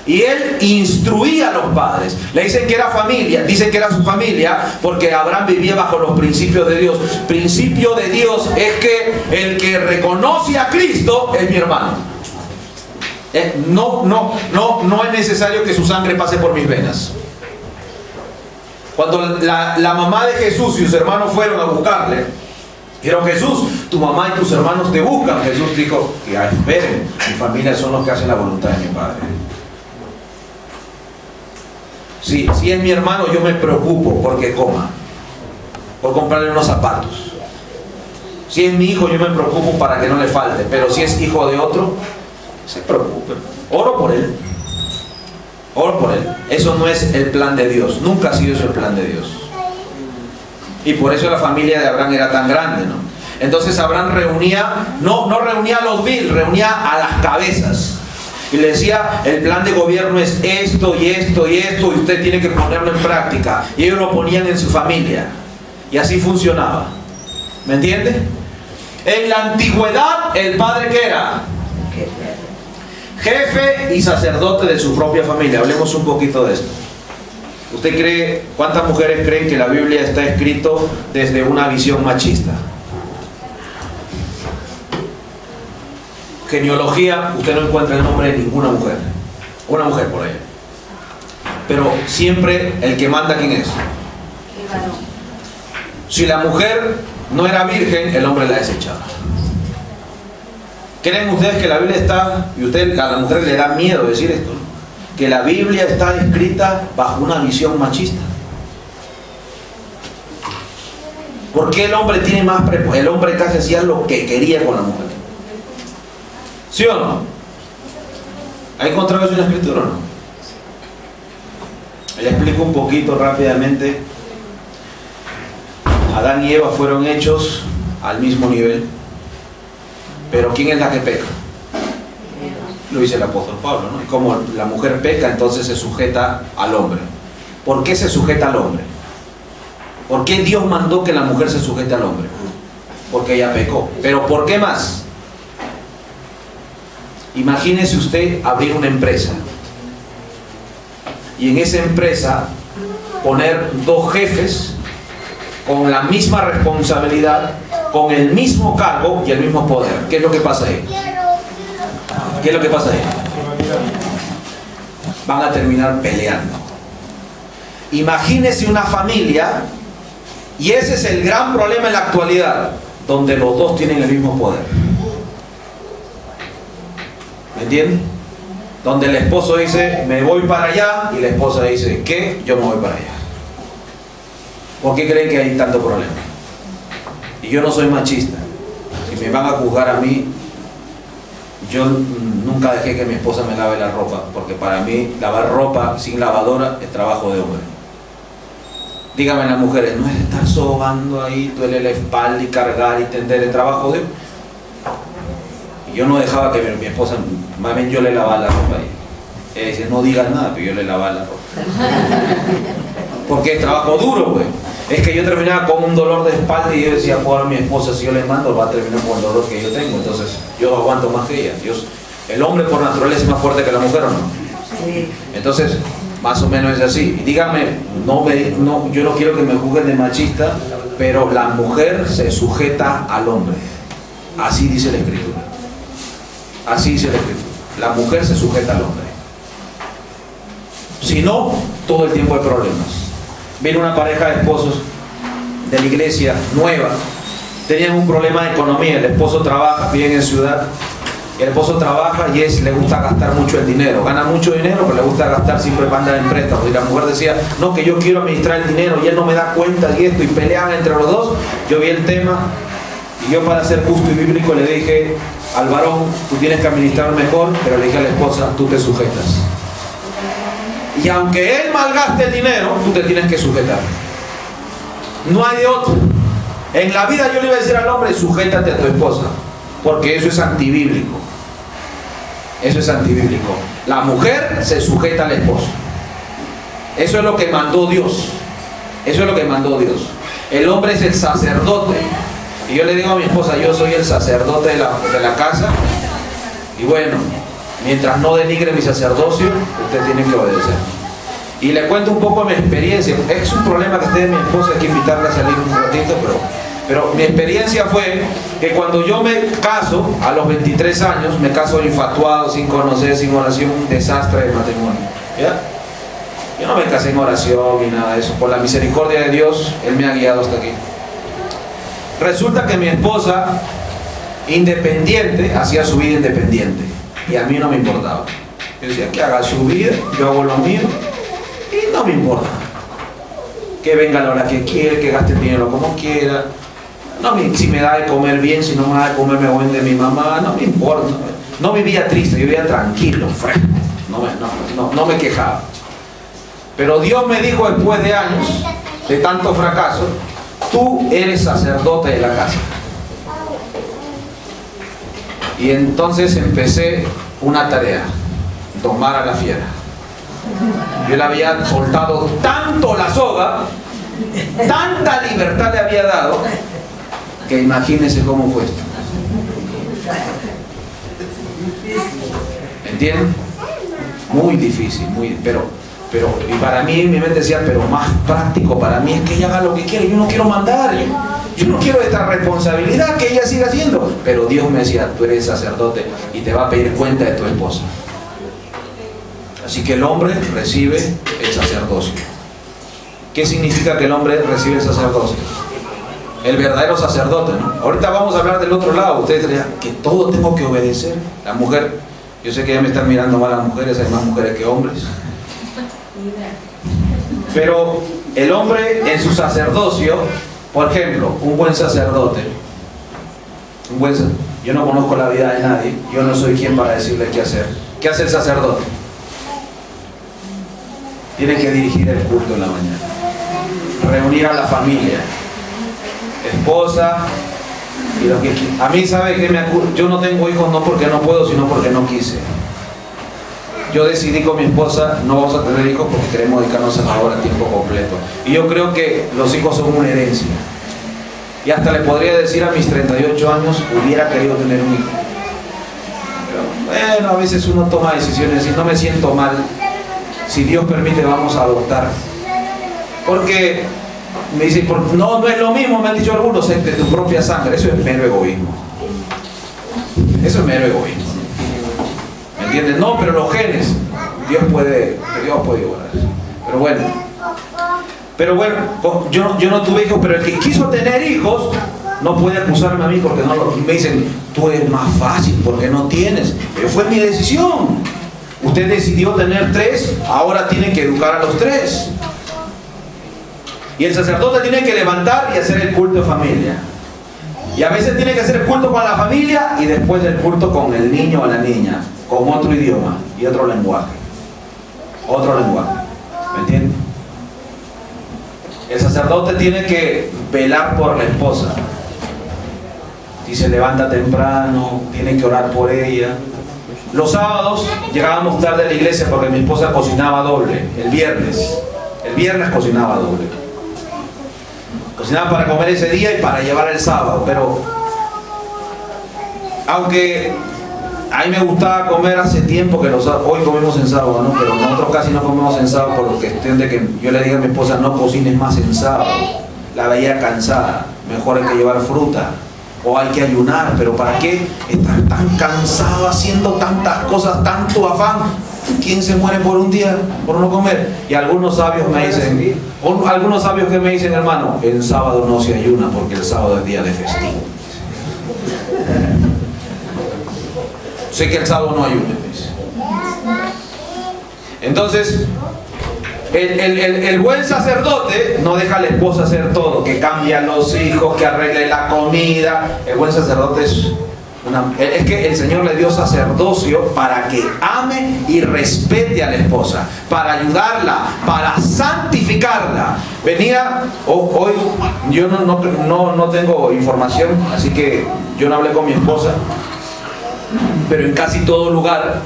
A: Y él instruía a los padres. Le dicen que era familia, dicen que era su familia, porque Abraham vivía bajo los principios de Dios. Principio de Dios es que el que reconoce a Cristo es mi hermano. No es necesario que su sangre pase por mis venas. Cuando la mamá de Jesús y sus hermanos fueron a buscarle, dijeron: Jesús, tu mamá y tus hermanos te buscan. Jesús dijo: que esperen, mi familia son los que hacen la voluntad de mi Padre. Sí, si es mi hermano, yo me preocupo porque coma, por comprarle unos zapatos. Si es mi hijo, yo me preocupo para que no le falte. Pero si es hijo de otro, se preocupe. Oro por él. Eso no es el plan de Dios. Nunca ha sido eso el plan de Dios. Y por eso la familia de Abraham era tan grande, ¿no? Entonces Abraham no reunía a los vil, reunía a las cabezas. Y le decía: el plan de gobierno es esto y esto y esto, y usted tiene que ponerlo en práctica. Y ellos lo ponían en su familia. Y así funcionaba. ¿Me entiende? En la antigüedad, el padre, ¿qué era? Jefe y sacerdote de su propia familia. Hablemos un poquito de esto. ¿Usted cree, cuántas mujeres creen que la Biblia está escrito desde una visión machista? Genealogía, usted no encuentra el nombre de ninguna mujer. Una mujer por ahí. Pero siempre el que manda, ¿quién es? Si la mujer no era virgen, el hombre la desechaba. ¿Creen ustedes que la Biblia está, y a la mujer le da miedo decir esto, que la Biblia está escrita bajo una visión machista? ¿Por qué el hombre tiene más el hombre casi hacía lo que quería con la mujer? ¿Sí o no? ¿Ha encontrado eso en la escritura o no? Le explico un poquito rápidamente. Adán y Eva fueron hechos al mismo nivel, pero ¿quién es la que peca? Lo dice el apóstol Pablo, ¿no? Y como la mujer peca, entonces se sujeta al hombre. ¿Por qué se sujeta al hombre? ¿Por qué Dios mandó que la mujer se sujete al hombre? Porque ella pecó. ¿Pero por qué más? Imagínese usted abrir una empresa y en esa empresa poner dos jefes con la misma responsabilidad, con el mismo cargo y el mismo poder. ¿Qué es lo que pasa ahí? ¿Qué es lo que pasa ahí? Van a terminar peleando. Imagínese una familia, y ese es el gran problema en la actualidad, donde los dos tienen el mismo poder. ¿Me entienden? Donde el esposo dice, me voy para allá, y la esposa dice, ¿qué? Yo me voy para allá. ¿Por qué creen que hay tanto problema? Y yo no soy machista. Si me van a juzgar a mí, yo nunca dejé que mi esposa me lave la ropa, porque para mí lavar ropa sin lavadora es trabajo de hombre. Díganme las mujeres, no es estar sobando ahí, duele la espalda y cargar y tender, el trabajo de... Y yo no dejaba que mi esposa, más bien yo le lavaba la ropa ahí. Ella dice, no digas nada, pero yo le lavaba la ropa. Porque es trabajo duro, pues. Es que yo terminaba con un dolor de espalda y yo decía, por mi esposa, si yo le mando, va a terminar con el dolor que yo tengo. Entonces, yo aguanto más que ella. El hombre por naturaleza es más fuerte que la mujer, ¿o no?
C: Sí.
A: Entonces, más o menos es así. Y dígame, yo no quiero que me juzguen de machista, pero la mujer se sujeta al hombre. Así dice la Escritura. Así dice la Escritura. La mujer se sujeta al hombre. Si no, todo el tiempo hay problemas. Vino una pareja de esposos de la iglesia nueva, tenían un problema de economía. El esposo trabaja, viven en ciudad, y el esposo trabaja y le gusta gastar mucho el dinero, gana mucho dinero, pero le gusta gastar, siempre manda en préstamos. Y la mujer decía, no, que yo quiero administrar el dinero, y él no me da cuenta de esto, y peleaban entre los dos. Yo vi el tema, y yo, para ser justo y bíblico, le dije al varón, tú tienes que administrar mejor, pero le dije a la esposa, tú te sujetas. Y aunque él malgaste el dinero, tú te tienes que sujetar. No hay de otro. En la vida yo le iba a decir al hombre, sujétate a tu esposa, porque eso es antibíblico. Eso es antibíblico. La mujer se sujeta al esposo. Eso es lo que mandó Dios. Eso es lo que mandó Dios. El hombre es el sacerdote. Y yo le digo a mi esposa, yo soy el sacerdote de la casa. Y bueno, mientras no denigre mi sacerdocio, usted tiene que obedecer. Y le cuento un poco mi experiencia. Es un problema que esté mi esposa, hay que invitarla a salir un ratito, pero mi experiencia fue que cuando yo me caso, a los 23 años, me caso infatuado, sin conocer, sin oración, un desastre de matrimonio. ¿Ya? Yo no me casé en oración ni nada de eso. Por la misericordia de Dios, Él me ha guiado hasta aquí. Resulta que mi esposa, independiente, hacía su vida independiente. Y a mí no me importaba. Yo decía, que haga su vida, yo hago lo mío, y no me importa. Que venga a la hora que quiera, que gaste el dinero como quiera. Si me da de comer bien, si no me da de comer me voy de mi mamá, no me importa. No vivía triste, yo vivía tranquilo, fresco. No me quejaba. Pero Dios me dijo después de años, de tanto fracaso, tú eres sacerdote de la casa. Y entonces empecé una tarea, domar a la fiera. Yo le había soltado tanto la soga, tanta libertad le había dado, que imagínense cómo fue esto. ¿Entienden? Muy difícil, pero y para mí mi mente decía, pero más práctico para mí es que ella haga lo que quiere. Yo no quiero mandar, yo no quiero esta responsabilidad que ella siga haciendo. Pero Dios me decía, tú eres sacerdote y te va a pedir cuenta de tu esposa. Así que el hombre recibe el sacerdocio. ¿Qué significa que el hombre recibe el sacerdocio? El verdadero sacerdote, ¿no? Ahorita vamos a hablar del otro lado. Ustedes dirán, que todo tengo que obedecer. La mujer, yo sé que ya me están mirando mal las mujeres, hay más mujeres que hombres. Pero el hombre en su sacerdocio, por ejemplo, un buen sacerdote, yo no conozco la vida de nadie, yo no soy quien para decirle qué hacer. ¿Qué hace el sacerdote? Tiene que dirigir el culto en la mañana, reunir a la familia, esposa y lo que quiera. A mí, ¿sabe qué me ocurre? Yo no tengo hijos no porque no puedo, sino porque no quise. Yo decidí con mi esposa, no vamos a tener hijos porque queremos dedicarnos a la obra a tiempo completo. Y yo creo que los hijos son una herencia. Y hasta le podría decir a mis 38 años, hubiera querido tener un hijo. Pero Bueno, a veces uno toma decisiones y no me siento mal. Si Dios permite, vamos a adoptar. Porque me dicen, no es lo mismo, me han dicho algunos, de tu propia sangre. Eso es mero egoísmo. Eso es mero egoísmo. ¿Me entiendes? No, pero los genes, Dios puede obrar. Pero bueno, yo no tuve hijos, pero el que quiso tener hijos no puede acusarme a mí porque no lo. Me dicen, tú eres más fácil porque no tienes. Pero fue mi decisión. Usted decidió tener 3, ahora tiene que educar a los 3. Y el sacerdote tiene que levantar y hacer el culto de familia. Y a veces tiene que hacer el culto con la familia y después el culto con el niño o la niña, con otro idioma y otro lenguaje. ¿Me entiende? El sacerdote tiene que velar por la esposa. Si se levanta temprano, tiene que orar por ella. Los sábados llegábamos tarde a la iglesia porque mi esposa cocinaba doble. El viernes cocinaba doble. Cocinaba para comer ese día y para llevar el sábado. Pero aunque a mí me gustaba comer hace tiempo que hoy comemos en sábado, ¿no? Pero nosotros casi no comemos en sábado por cuestión de que yo le diga a mi esposa, no cocines más en sábado. La veía cansada. Mejor hay que llevar fruta. O hay que ayunar, pero ¿para qué estar tan cansado haciendo tantas cosas, tanto afán? ¿Quién se muere por un día por no comer? Y algunos sabios me dicen, hermano, el sábado no se ayuna porque el sábado es día de festivo. Sé que el sábado no ayuna. Entonces, el buen sacerdote no deja a la esposa hacer todo, que cambia a los hijos, que arregle la comida. El buen sacerdote es que el Señor le dio sacerdocio para que ame y respete a la esposa, para ayudarla, para santificarla. Hoy yo no tengo información, así que yo no hablé con mi esposa, pero en casi todo lugar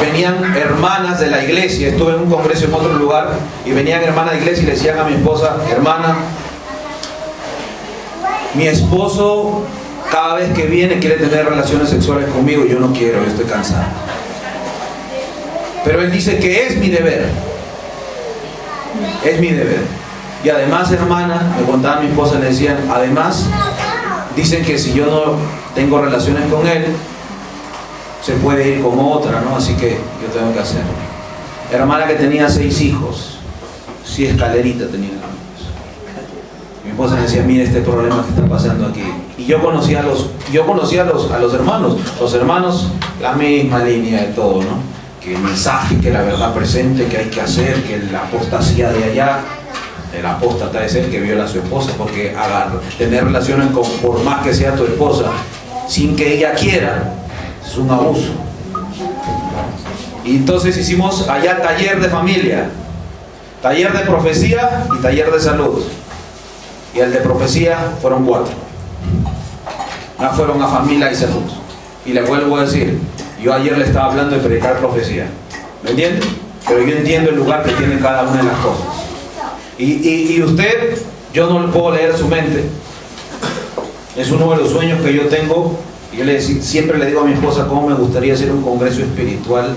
A: venían hermanas de la iglesia. Estuve en un congreso en otro lugar y venían hermanas de iglesia y le decían a mi esposa, hermana, mi esposo cada vez que viene quiere tener relaciones sexuales conmigo y yo no quiero, yo estoy cansada. Pero él dice que es mi deber. Es mi deber. Y además, hermana, me contaba mi esposa, le decían, además, dicen que si yo no tengo relaciones con él, se puede ir con otra, ¿no? Así que yo tengo que hacer. Hermana que tenía 6 hijos, 6 escaleritas tenía. Mi esposa me decía, mire este problema que está pasando aquí. Y yo conocía a los hermanos. Los hermanos, la misma línea de todo, ¿no? Que el mensaje, que la verdad presente, que hay que hacer, que la apostasía de allá, el apóstata es el que viola a su esposa, porque tener relaciones por más que sea tu esposa, sin que ella quiera, es un abuso. Y entonces hicimos allá taller de familia, taller de profecía y taller de salud. Y el de profecía fueron 4. Fueron a familia y salud. Y les vuelvo a decir, yo ayer le estaba hablando de predicar profecía. ¿Me entienden? Pero yo entiendo el lugar que tiene cada una de las cosas. Y usted, yo no le puedo leer su mente. Es uno de los sueños que yo tengo. Y yo siempre le digo a mi esposa cómo me gustaría hacer un congreso espiritual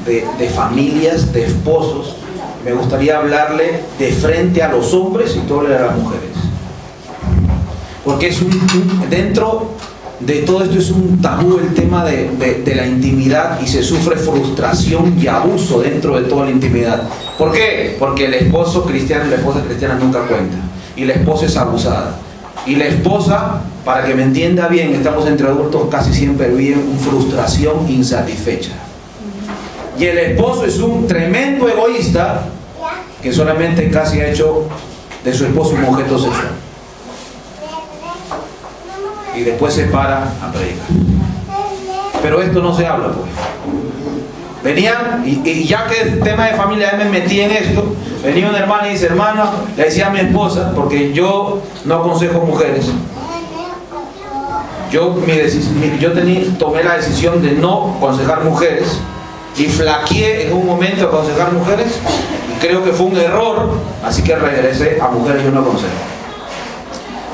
A: de familias, de esposos. Me gustaría hablarle de frente a los hombres y todo a las mujeres. Porque dentro de todo esto es un tabú el tema de la intimidad, y se sufre frustración y abuso dentro de toda la intimidad. ¿Por qué? Porque el esposo cristiano y la esposa cristiana nunca cuentan. Y la esposa es abusada. Y la esposa, para que me entienda bien, estamos entre adultos, casi siempre viven frustración insatisfecha. Y el esposo es un tremendo egoísta que solamente casi ha hecho de su esposo un objeto sexual. Y después se para a predicar. Pero esto no se habla, pues. Venían, y ya que el tema de familia me metí en esto, venía una hermana y dice, hermano, le decía a mi esposa, porque yo no aconsejo mujeres. Tomé la decisión de no aconsejar mujeres y flaqueé en un momento a aconsejar mujeres y creo que fue un error, así que regresé a mujeres y yo no aconsejo.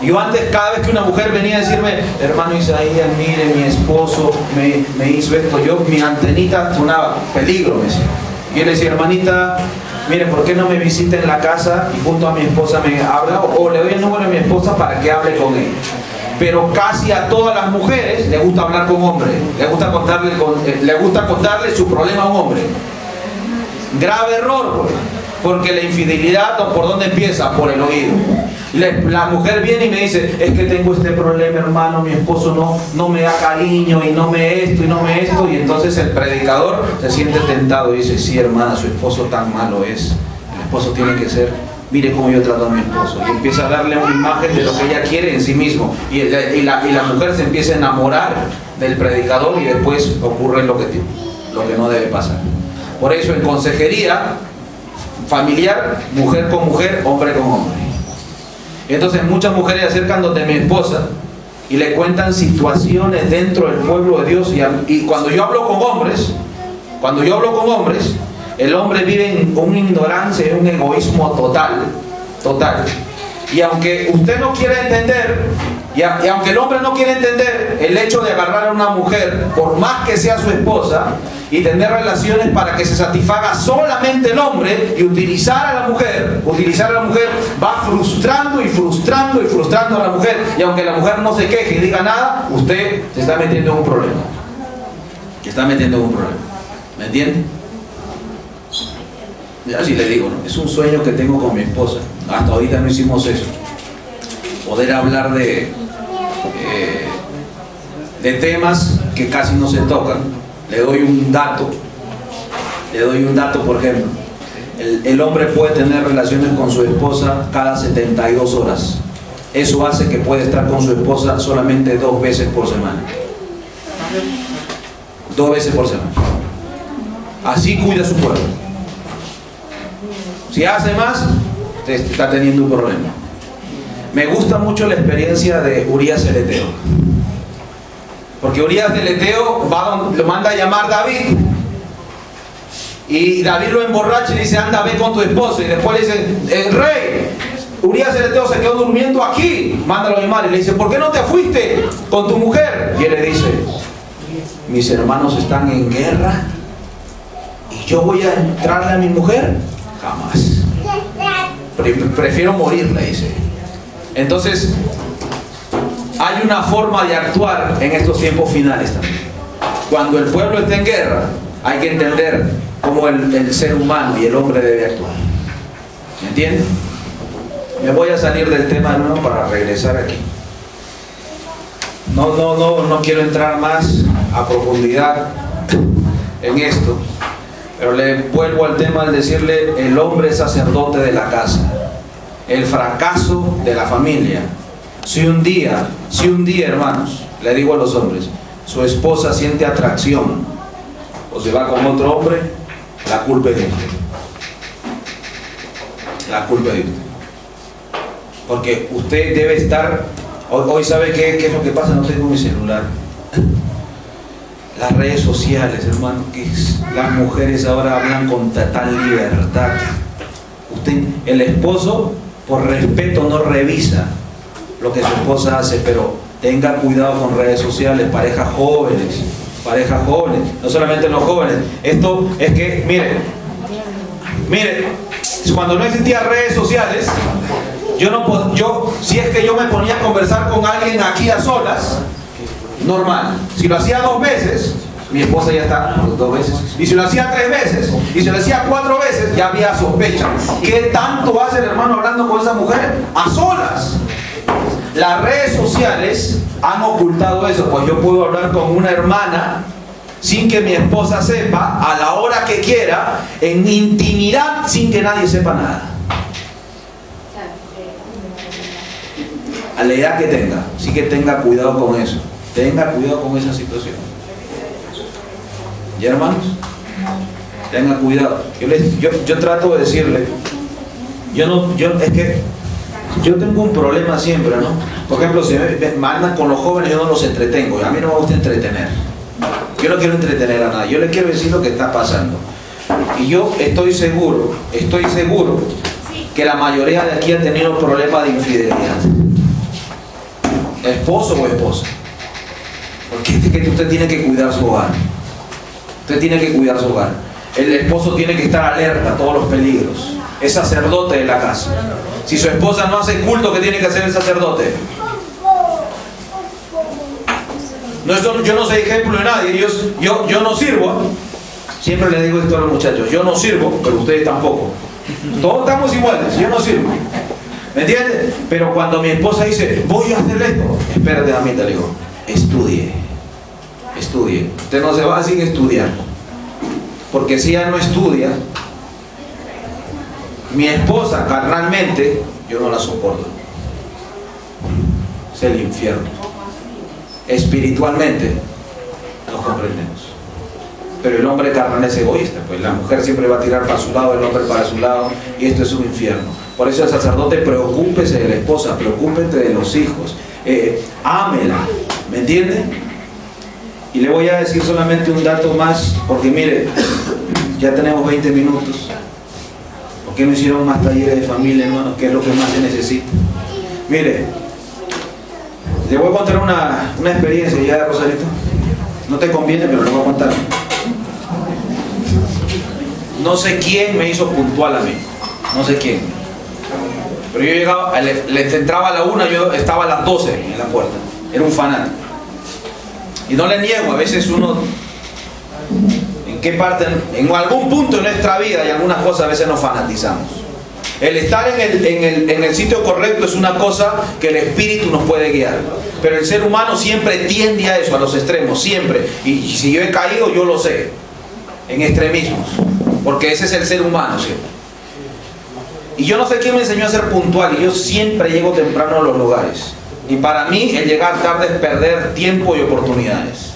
A: Yo antes, cada vez que una mujer venía a decirme, hermano Isaías, mire, mi esposo me hizo esto, mi antenita sonaba, peligro, me decía. Y yo le decía, hermanita, mire, ¿por qué no me visita en la casa y junto a mi esposa me habla? O le doy el número de mi esposa para que hable con ella. Pero casi a todas las mujeres le gusta hablar con hombres, le gusta contarle su problema a un hombre. Grave error, porque la infidelidad, ¿por dónde empieza? Por el oído. La mujer viene y me dice, es que tengo este problema, hermano, mi esposo no me da cariño y no me esto y no me esto, y entonces el predicador se siente tentado y dice, sí, hermana, su esposo tan malo es, el esposo tiene que ser, mire cómo yo trato a mi esposo, y empieza a darle una imagen de lo que ella quiere en sí mismo, y la mujer se empieza a enamorar del predicador y después ocurre lo que no debe pasar. Por eso en consejería familiar, mujer con mujer, hombre con hombre. Entonces muchas mujeres se acercan donde mi esposa y le cuentan situaciones dentro del pueblo de Dios, y cuando yo hablo con hombres, el hombre vive en una ignorancia, en un egoísmo total. Y aunque usted no quiera entender, y aunque el hombre no quiera entender el hecho de agarrar a una mujer, por más que sea su esposa, y tener relaciones para que se satisfaga solamente el hombre y utilizar a la mujer, va frustrando a la mujer, y aunque la mujer no se queje y diga nada, usted se está metiendo en un problema. ¿Me entiende? Ya sí le digo, ¿no? Es un sueño que tengo con mi esposa. Hasta ahorita no hicimos eso. Poder hablar de temas que casi no se tocan. Le doy un dato, por ejemplo. El hombre puede tener relaciones con su esposa cada 72 horas. Eso hace que puede estar con su esposa solamente 2 veces por semana. 2 veces por semana. Así cuida su cuerpo. Si hace más, usted está teniendo un problema. Me gusta mucho la experiencia de Urías el Eteo. Porque Urías el Eteo lo manda a llamar David, y David lo emborracha y le dice, anda, ve con tu esposa, y después le dice, el rey, Urías el Eteo se quedó durmiendo aquí, mándalo a llamar, y le dice, ¿por qué no te fuiste con tu mujer? Y él le dice, mis hermanos están en guerra y yo voy a entrarle a mi mujer, jamás, prefiero morir, le dice. Entonces hay una forma de actuar en estos tiempos finales también. Cuando el pueblo está en guerra, hay que entender cómo el ser humano y el hombre debe actuar. ¿Me entienden? Me voy a salir del tema de nuevo para regresar aquí. No quiero entrar más a profundidad en esto, pero le vuelvo al tema al decirle, el hombre es sacerdote de la casa, el fracaso de la familia. Si un día, hermanos, le digo a los hombres, su esposa siente atracción o se va con otro hombre, la culpa es de usted. La culpa es de usted. Porque usted debe estar, hoy sabe qué es lo que pasa, no tengo mi celular. Las redes sociales, hermano, las mujeres ahora hablan con total libertad. El esposo, por respeto, no revisa lo que su esposa hace, pero tenga cuidado con redes sociales, parejas jóvenes, no solamente los jóvenes. Esto es que, mire, cuando no existían redes sociales, si es que yo me ponía a conversar con alguien aquí a solas, normal. Si lo hacía 2 veces, mi esposa ya está 2 veces. Y si lo hacía 3 veces, y si lo hacía 4 veces, ya había sospecha. ¿Qué tanto hace el hermano hablando con esa mujer? A solas. Las redes sociales han ocultado eso, pues yo puedo hablar con una hermana sin que mi esposa sepa, a la hora que quiera, en intimidad, sin que nadie sepa nada. A la edad que tenga, así que tenga cuidado con eso, tenga cuidado con esa situación. ¿Ya, hermanos? Tenga cuidado. Yo trato de decirle, es que yo tengo un problema siempre, ¿no? Por ejemplo, si me mandan con los jóvenes, yo no los entretengo. A mí no me gusta entretener. Yo no quiero entretener a nadie. Yo les quiero decir lo que está pasando. Y yo estoy seguro que la mayoría de aquí ha tenido problemas de infidelidad. esposo o esposa. Porque es que usted tiene que cuidar su hogar. Usted tiene que cuidar su hogar. El esposo tiene que estar alerta a todos los peligros. Es sacerdote de la casa. Si su esposa no hace culto, ¿qué tiene que hacer el sacerdote? No, yo no soy ejemplo de nadie. Yo no sirvo. Siempre le digo esto a los muchachos. Yo no sirvo, pero ustedes tampoco. Todos estamos iguales. Yo no sirvo. ¿Me entiendes? Pero cuando mi esposa dice, voy a hacer esto, espérate, mamita, le digo, estudie. Estudie. Usted no se va sin estudiar. Porque si ella no estudia, mi esposa carnalmente, yo no la soporto. Es el infierno. Espiritualmente nos comprendemos. Pero el hombre carnal es egoísta, pues la mujer siempre va a tirar para su lado, el hombre para su lado, y esto es un infierno. Por eso el sacerdote, preocúpese de la esposa, preocúpete de los hijos, ámela, ¿me entiende? Y le voy a decir solamente un dato más, porque mire, ya tenemos 20 minutos. ¿Por qué no hicieron más talleres de familia, hermanos? ¿Qué es lo que más se necesita? Mire, le voy a contar una experiencia ya de Rosarito. No te conviene, pero le voy a contar. No sé quién me hizo puntual a mí. No sé quién. Pero yo llegaba, le entraba a la 1, yo estaba a las 12 en la puerta. Era un fanático. Y no le niego, a veces uno, en qué parte, en algún punto de nuestra vida y algunas cosas a veces nos fanatizamos. El estar en el sitio correcto es una cosa que el espíritu nos puede guiar. Pero el ser humano siempre tiende a eso, a los extremos, siempre. Y si yo he caído, yo lo sé. En extremismos. Porque ese es el ser humano siempre. Y yo no sé quién me enseñó a ser puntual. Y yo siempre llego temprano a los lugares. Y para mí el llegar tarde es perder tiempo y oportunidades.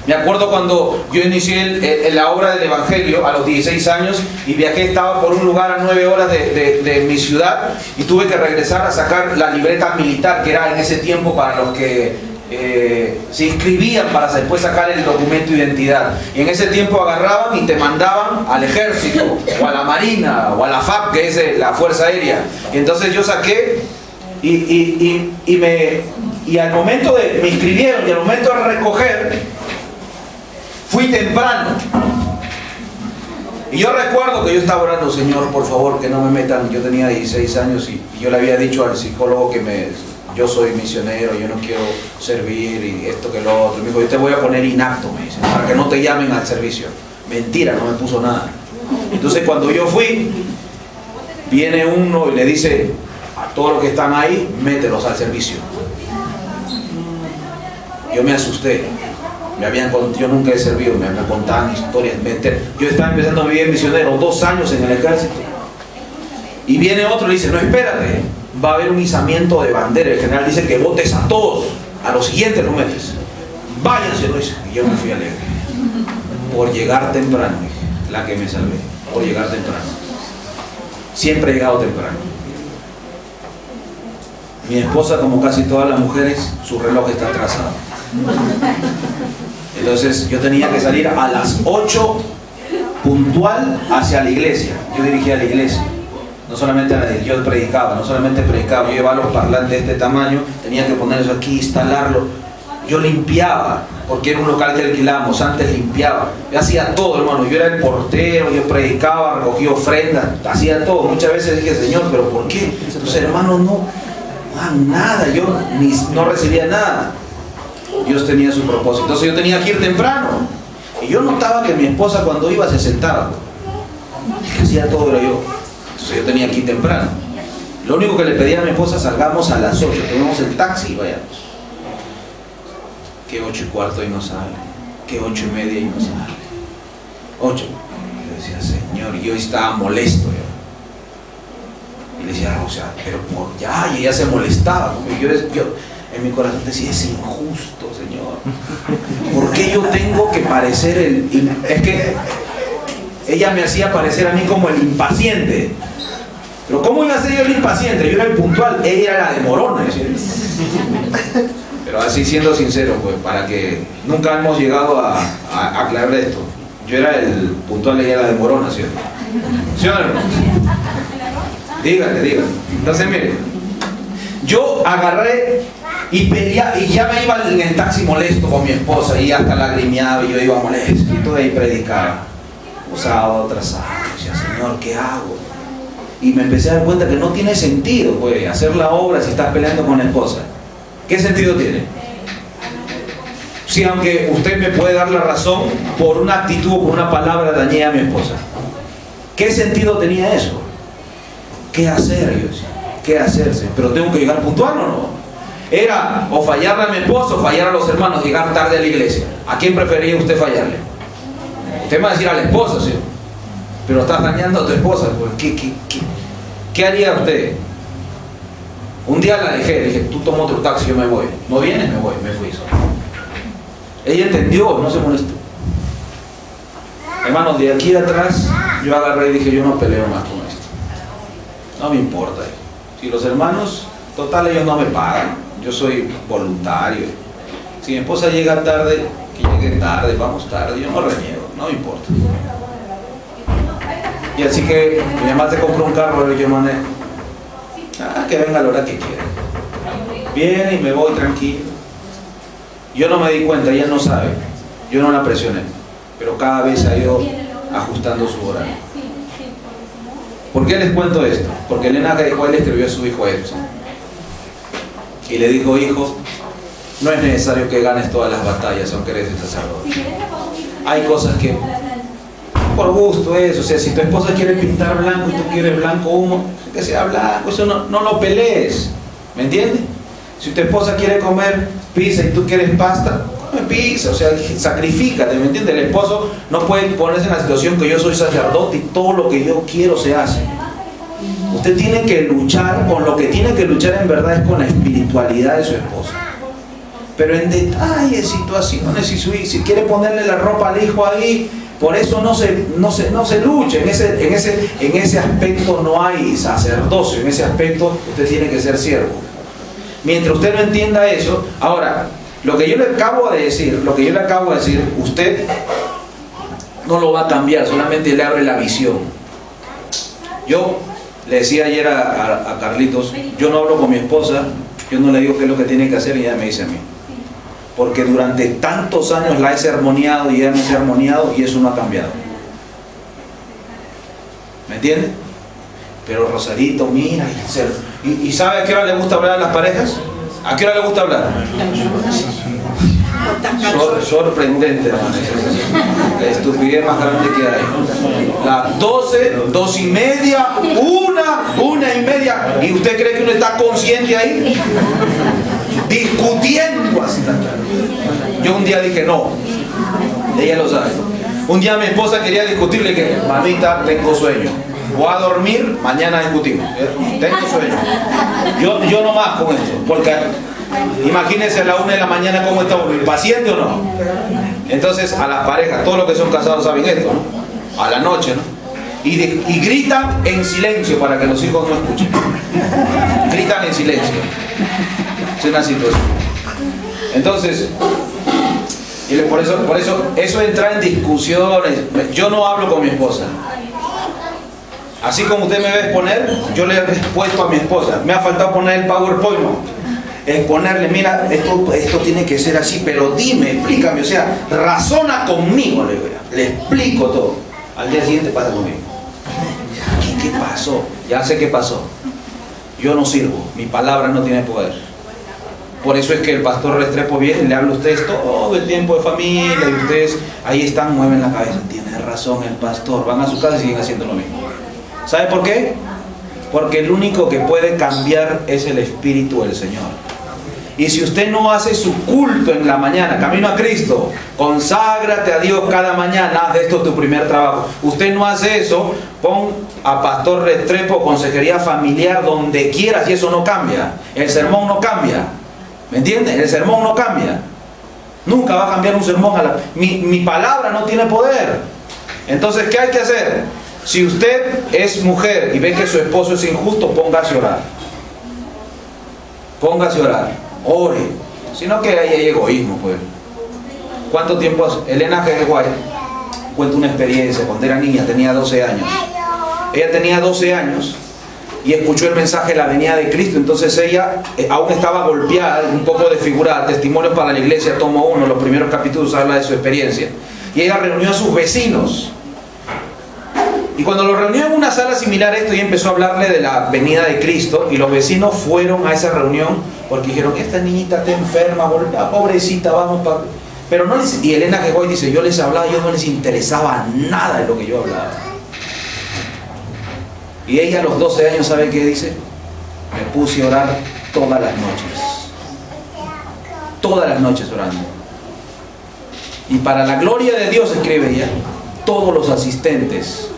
A: Me acuerdo cuando yo inicié la obra del Evangelio a los 16 años y viajé, estaba por un lugar a 9 horas de mi ciudad y tuve que regresar a sacar la libreta militar, que era en ese tiempo para los que se inscribían para después sacar el documento de identidad. Y en ese tiempo agarraban y te mandaban al ejército o a la marina o a la FAP, que es la Fuerza Aérea. Y entonces yo saqué y al momento de me inscribieron y al momento de recoger fui temprano. Y yo recuerdo que yo estaba orando, Señor, por favor, que no me metan. Yo tenía 16 años y yo le había dicho al psicólogo que yo soy misionero, yo no quiero servir y esto que lo otro. Me dijo, yo te voy a poner inapto, me dice, para que no te llamen al servicio. Mentira, no me puso nada. Entonces cuando yo fui, viene uno y le dice a todos los que están ahí, mételos al servicio. Yo me asusté. Yo nunca he servido, me contaban historias. Yo estaba empezando a vivir misionero, 2 años en el ejército. Y viene otro y le dice, no, espérate, va a haber un izamiento de bandera. El general dice que votes a todos, a los siguientes lo metes. Váyanse, lo dice. Y yo me fui alegre. Por llegar temprano, dije, la que me salvé. Por llegar temprano. Siempre he llegado temprano. Mi esposa, como casi todas las mujeres, su reloj está atrasado. Entonces yo tenía que salir a las 8 puntual hacia la iglesia. Yo dirigía la iglesia. No solamente yo predicaba, no solamente predicaba, yo llevaba los parlantes de este tamaño, tenía que poner eso aquí, instalarlo. Yo limpiaba, porque era un local que alquilábamos, antes limpiaba. Yo hacía todo, hermano. Yo era el portero, yo predicaba, recogía ofrendas, hacía todo. Muchas veces dije, Señor, ¿pero por qué? Los hermanos no dan nada, yo no recibía nada. Dios tenía su propósito. Entonces yo tenía que ir temprano. Y yo notaba que mi esposa cuando iba se sentaba. El que hacía todo era yo. Entonces yo tenía que ir temprano. Lo único que le pedía a mi esposa, salgamos a las 8, tomemos el taxi y vayamos. Que 8:15 y no sale. Que 8:30 y no sale. 8. Yo decía, Señor, y yo estaba molesto. Y le decía, o sea, pero por ya, y ella se molestaba. Yo en mi corazón decía, es injusto, Señor. ¿Por qué yo tengo que parecer es que ella me hacía parecer a mí como el impaciente. Pero ¿cómo iba a ser yo el impaciente? Yo era el puntual, ella era la demorona. Pero así, siendo sincero, pues, para que nunca hemos llegado a aclarar esto. Yo era el puntual, ella era la demorona, ¿cierto? ¿Sí o no? Dígale. Entonces, mire, yo agarré
F: Y ya me iba en el taxi molesto con mi esposa y hasta lagrimeaba y yo iba molesto. Y todo ahí predicaba. Un sábado tras sábado. Decía, Señor, ¿qué hago? Y me empecé a dar cuenta que no tiene sentido, pues, hacer la obra si estás peleando con la esposa. ¿Qué sentido tiene? Si aunque usted me puede dar la razón por una actitud o por una palabra dañé a mi esposa. ¿Qué sentido tenía eso? ¿Qué hacer? Yo decía, ¿qué hacerse? ¿Pero tengo que llegar puntual o no? Era o fallarle a mi esposo o fallar a los hermanos, llegar tarde a la iglesia. ¿A quién prefería usted fallarle? Usted me va a decir a la esposa, ¿sí? Pero estás dañando a tu esposa. ¿Qué haría usted? Un día la dejé, le dije, tú toma otro taxi, yo me voy. ¿No vienes? Me voy, me fui solo. Ella entendió, no se molestó. Hermanos, de aquí atrás yo agarré y dije, yo no peleo más con esto. No me importa. Si los hermanos, total, ellos no me pagan. Yo soy voluntario. Si mi esposa llega tarde, que llegue tarde, vamos tarde, yo no reniego, no me importa. Y así que mi mamá se compró un carro y yo manejo. Que venga a la hora que quiera. Viene y me voy tranquilo. Yo no me di cuenta, ella no sabe. Yo no la presioné. Pero cada vez ha ido ajustando su horario. ¿Por qué les cuento esto? Porque Elena Gaijuay le escribió a su hijo Edson. Y le dijo, hijo, no es necesario que ganes todas las batallas aunque eres el sacerdote. Hay cosas que por gusto eso, o sea, si tu esposa quiere pintar blanco y tú quieres blanco humo, que sea blanco, eso no lo pelees, ¿me entiendes? Si tu esposa quiere comer pizza y tú quieres pasta, come pizza, o sea, sacrifícate, ¿me entiendes? El esposo no puede ponerse en la situación que yo soy sacerdote y todo lo que yo quiero se hace. Usted tiene que luchar, con lo que tiene que luchar en verdad es con la espiritualidad de su esposa. Pero en detalles, situaciones, si quiere ponerle la ropa al hijo ahí, por eso no se lucha. En ese aspecto no hay sacerdocio, en ese aspecto usted tiene que ser siervo. Mientras usted no entienda eso, ahora, lo que yo le acabo de decir, usted no lo va a cambiar, solamente le abre la visión. Yo le decía ayer a Carlitos, yo no hablo con mi esposa, yo no le digo qué es lo que tiene que hacer y ella me dice a mí. Porque durante tantos años la he sermoneado y ella me ha sermoneado y eso no ha cambiado. ¿Me entiende? Pero Rosarito, mira, ¿y sabe a qué hora le gusta hablar a las parejas? ¿A qué hora le gusta hablar? Sorprendente, hermano. La estupidez más grande que hay. Las 12, 2:30, 1:30. ¿Y usted cree que uno está consciente ahí? Discutiendo hasta. Yo un día dije no. Ella lo sabe. Un día mi esposa quería discutirle que, mamita, tengo sueño. Voy a dormir, mañana discutimos. Tengo sueño. Yo no más con esto. Porque imagínense a la 1 de la mañana cómo está uno. ¿Paciente o no? Entonces a las parejas, todos los que son casados saben esto, ¿no? A la noche, ¿no? Y gritan en silencio para que los hijos no escuchen. Gritan en silencio. Es una situación. Entonces, por eso entra en discusiones. Yo no hablo con mi esposa. Así como usted me va a exponer, yo le he expuesto a mi esposa. Me ha faltado poner el PowerPoint, ¿no? Exponerle, mira, esto tiene que ser así, pero dime, explícame, o sea, razona conmigo, le explico todo. Al día siguiente pasa conmigo. ¿Qué pasó? Ya sé qué pasó. Yo no sirvo, mi palabra no tiene poder. Por eso es que el pastor Restrepo viene y le habla a ustedes todo el tiempo de familia y ustedes ahí están, mueven la cabeza. Tiene razón el pastor, van a su casa y siguen haciendo lo mismo. ¿Sabe por qué? Porque el único que puede cambiar es el Espíritu del Señor. Y si usted no hace su culto en la mañana, camino a Cristo, conságrate a Dios cada mañana, haz de esto tu primer trabajo. Usted no hace eso, pon a Pastor Restrepo, consejería familiar, donde quieras y eso no cambia. El sermón no cambia. ¿Me entiende? El sermón no cambia. Nunca va a cambiar un sermón. Mi palabra no tiene poder. Entonces, ¿qué hay que hacer? Si usted es mujer y ve que su esposo es injusto, póngase a orar. Póngase a orar. Ore. Sino que hay egoísmo, pues. ¿Cuánto tiempo hace? Elena Gaijuay cuenta una experiencia. Cuando era niña, tenía 12 años. Ella tenía 12 años y escuchó el mensaje de la venida de Cristo. Entonces ella aún estaba golpeada, un poco desfigurada. Testimonios para la Iglesia, tomo 1, los primeros capítulos habla de su experiencia. Y ella reunió a sus vecinos. Y cuando los reunió en una sala similar a esto, y empezó a hablarle de la venida de Cristo, y los vecinos fueron a esa reunión porque dijeron, esta niñita está enferma, pobrecita, vamos para... Pero no les... Y Elena llegó y dice, yo les hablaba, yo no les interesaba nada de lo que yo hablaba. Y ella a los 12 años, ¿sabe qué dice? Me puse a orar todas las noches. Todas las noches orando. Y para la gloria de Dios, escribe ella, todos los asistentes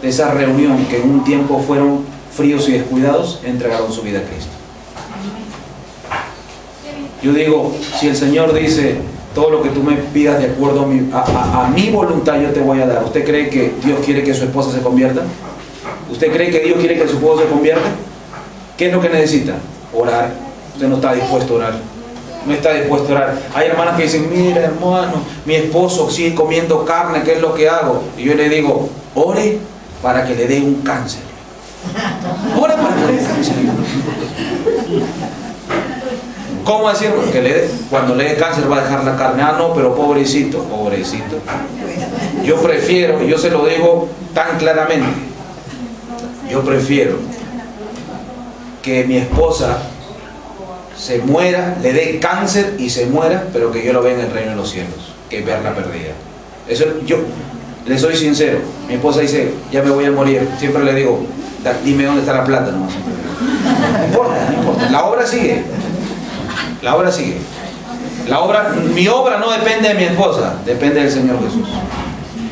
F: de esa reunión, que en un tiempo fueron fríos y descuidados, entregaron su vida a Cristo. Yo digo, si el Señor dice, todo lo que tú me pidas de acuerdo a mi voluntad yo te voy a dar, ¿usted cree que Dios quiere que su esposa se convierta? ¿Usted cree que Dios quiere que su esposo se convierta? ¿Qué es lo que necesita? Orar. Usted no está dispuesto a orar. No está dispuesto a orar. Hay hermanas que dicen, mira hermano, mi esposo sigue comiendo carne, ¿qué es lo que hago? Y yo le digo, ore para que le dé un cáncer. Ore para que le dé cáncer. ¿Cómo decirlo? Que cuando le dé cáncer va a dejar la carne. Ah, no, pero pobrecito, pobrecito. Yo prefiero, y yo se lo digo tan claramente, yo prefiero que mi esposa se muera, le dé cáncer y se muera, pero que yo lo vea en el reino de los cielos, que verla perdida. Eso, yo le soy sincero. Mi esposa dice, ya me voy a morir. Siempre le digo, dime dónde está la plata nomás. No importa, no importa. La obra sigue. La obra sigue. Mi obra no depende de mi esposa, depende del Señor Jesús.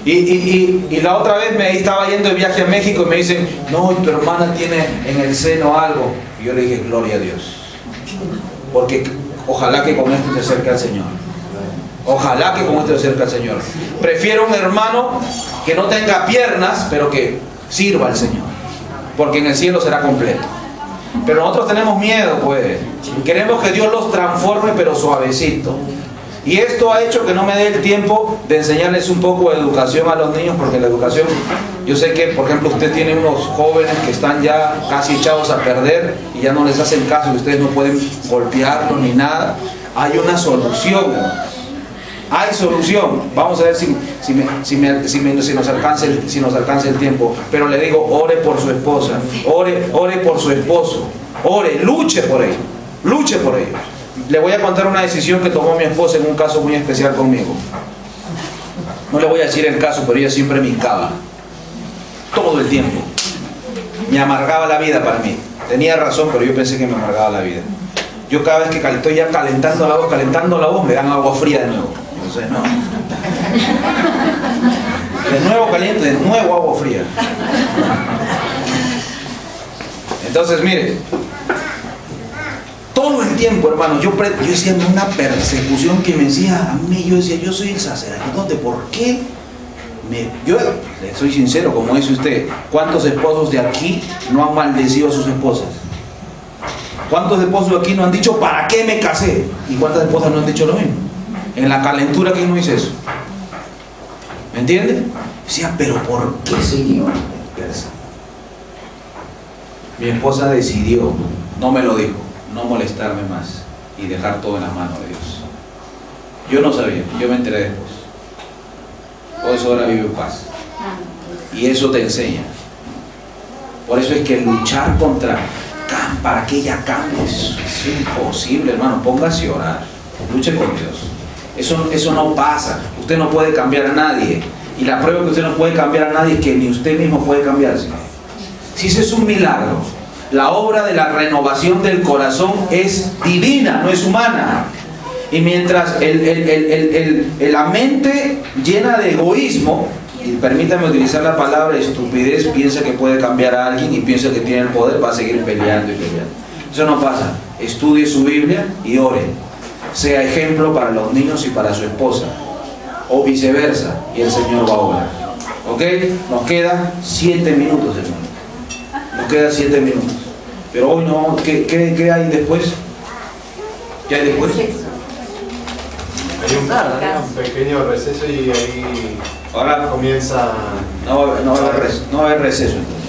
F: Y la otra vez me estaba yendo de viaje a México y me dicen, no, tu hermana tiene en el seno algo. Y yo le dije, gloria a Dios. Porque ojalá que con esto se acerque al Señor. Ojalá que con esto se acerque al Señor. Prefiero un hermano que no tenga piernas, pero que sirva al Señor. Porque en el cielo será completo. Pero nosotros tenemos miedo, pues. Queremos que Dios los transforme, pero suavecito. Y esto ha hecho que no me dé el tiempo de enseñarles un poco de educación a los niños, porque la educación, yo sé que, por ejemplo, usted tiene unos jóvenes que están ya casi echados a perder y ya no les hacen caso y ustedes no pueden golpearlos ni nada. Hay una solución. Hay solución. Vamos a ver si nos alcanza el tiempo. Pero le digo, ore por su esposa, ore por su esposo, ore, luche por ellos, luche por ellos. Le voy a contar una decisión que tomó mi esposa en un caso muy especial conmigo. No le voy a decir el caso, pero ella siempre me hincaba. Todo el tiempo. Me amargaba la vida para mí. Tenía razón, pero yo pensé que me amargaba la vida. Yo cada vez que estoy ya calentando la voz, me dan agua fría de nuevo. Entonces, no. De nuevo caliente, de nuevo agua fría. Entonces, mire, todo el tiempo, hermano, yo decía una persecución que me decía a mí, yo decía, yo soy el sacerdote, ¿por qué? Yo le soy sincero, como dice usted, ¿cuántos esposos de aquí no han maldecido a sus esposas? ¿Cuántos esposos de aquí no han dicho, ¿para qué me casé? ¿Y cuántas esposas no han dicho lo mismo? En la calentura, ¿quién no dice eso? ¿Me entiende? Decía, ¿pero por qué, Señor? Mi esposa decidió, no me lo dijo, no molestarme más y dejar todo en las manos de Dios. Yo no sabía, yo me enteré después. Por eso ahora vivo en paz. Y eso te enseña. Por eso es que luchar para que ella cambie es imposible, hermano. Póngase a orar, luche con Dios. Eso no pasa. Usted no puede cambiar a nadie. Y la prueba que usted no puede cambiar a nadie es que ni usted mismo puede cambiarse. Si ese es un milagro, la obra de la renovación del corazón es divina, no es humana. Y mientras la mente llena de egoísmo, y permítame utilizar la palabra estupidez, piensa que puede cambiar a alguien y piensa que tiene el poder, va a seguir peleando y peleando. Eso no pasa. Estudie su Biblia y ore. Sea ejemplo para los niños y para su esposa. O viceversa, y el Señor va a obrar. ¿Ok? Nos quedan 7 minutos, hermano. Nos quedan 7 minutos. Pero hoy no, ¿qué hay después? ¿Qué hay después?
E: Hay un pequeño receso y ahí
F: ahora
E: comienza...
F: no va a haber receso entonces.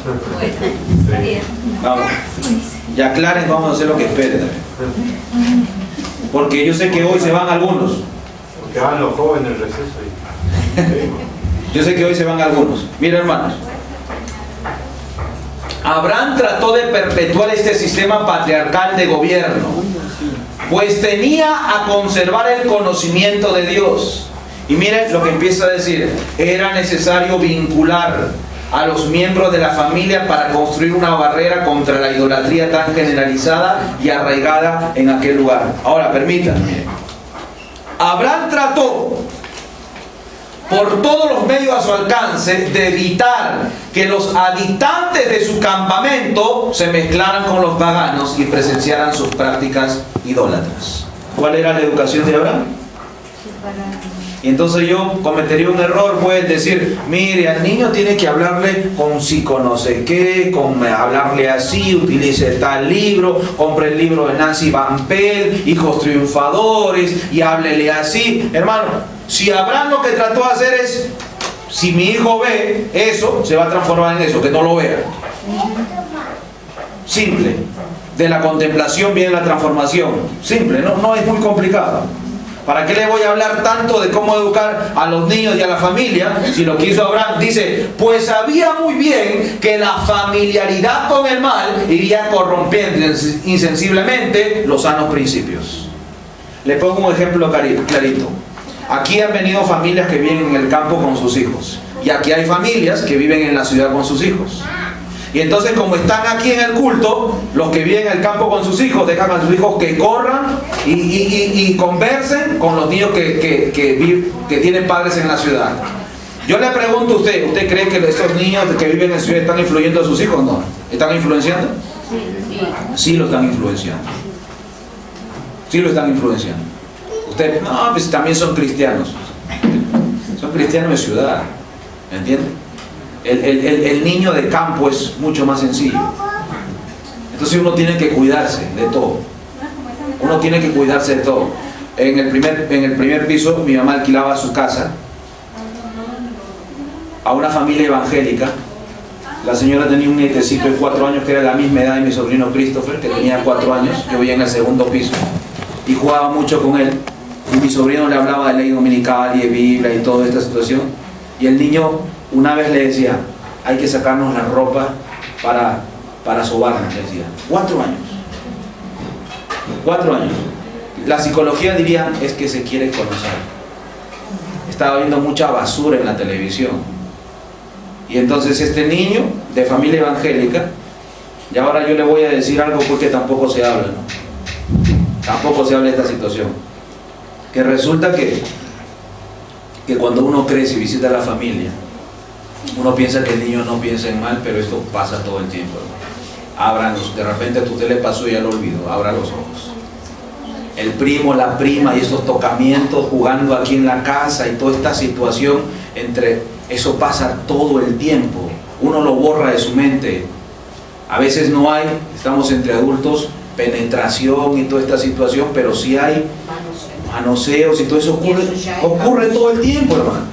F: Vamos. Y aclaren, vamos a hacer lo que esperen. Porque yo sé que hoy se van algunos.
E: Porque van los jóvenes el receso.
F: Yo sé que hoy se van algunos. Miren, hermanos. Abraham trató de perpetuar este sistema patriarcal de gobierno, pues tenía a conservar el conocimiento de Dios. Y miren lo que empieza a decir: era necesario vincular a los miembros de la familia para construir una barrera contra la idolatría tan generalizada y arraigada en aquel lugar. Ahora, permítanme. Abraham trató por todos los medios a su alcance de evitar que los habitantes de su campamento se mezclaran con los paganos y presenciaran sus prácticas idólatras. ¿Cuál era la educación de Abraham? Y entonces yo cometería un error, pues decir: mire, al niño tiene que hablarle con psico no sé qué, con hablarle así, utilice tal libro, compre el libro de Nancy Van Pelt, Hijos Triunfadores, y háblele así. Hermano, si Abraham lo que trató de hacer es, si mi hijo ve eso, se va a transformar en eso, que no lo vea. Simple. De la contemplación viene la transformación. Simple, no es muy complicado. ¿Para qué le voy a hablar tanto de cómo educar a los niños y a la familia si lo que hizo Abraham? Dice: pues sabía muy bien que la familiaridad con el mal iría corrompiendo insensiblemente los sanos principios. Le pongo un ejemplo clarito. Aquí han venido familias que viven en el campo con sus hijos, y aquí hay familias que viven en la ciudad con sus hijos. Y entonces, como están aquí en el culto, los que viven en el campo con sus hijos dejan a sus hijos que corran y conversen con los niños que tienen padres en la ciudad. Yo le pregunto a usted: ¿usted cree que estos niños que viven en la ciudad están influyendo a sus hijos? ¿No? ¿Están influenciando? Sí lo están influenciando. Sí lo están influenciando. Usted: no, pues también son cristianos. Son cristianos de ciudad. ¿Me entiende? El niño de campo es mucho más sencillo. Entonces uno tiene que cuidarse de todo. Uno tiene que cuidarse de todo. En el primer piso mi mamá alquilaba su casa a una familia evangélica. La señora tenía un nietecito de 4 años que era la misma edad de mi sobrino Christopher, que tenía 4 años. Yo vivía en el segundo piso y jugaba mucho con él. Y mi sobrino le hablaba de ley dominical y de Biblia y toda esta situación. Y el niño una vez le decía: hay que sacarnos la ropa para sobarnos, le decía. 4 años. 4 años. La psicología diría: es que se quiere conocer. Estaba viendo mucha basura en la televisión. Y entonces este niño de familia evangélica, y ahora yo le voy a decir algo porque tampoco se habla, ¿no? Tampoco se habla de esta situación. Que resulta que cuando uno crece y visita a la familia, uno piensa que el niño no piensa en mal, pero esto pasa todo el tiempo. Ábranos, de repente a usted le pasó y ya lo olvidó. Abra los ojos. El primo, la prima y esos tocamientos jugando aquí en la casa y toda esta situación eso pasa todo el tiempo. Uno lo borra de su mente. A veces no hay, estamos entre adultos, penetración y toda esta situación, pero sí hay manoseos y todo eso ocurre todo el tiempo, hermano.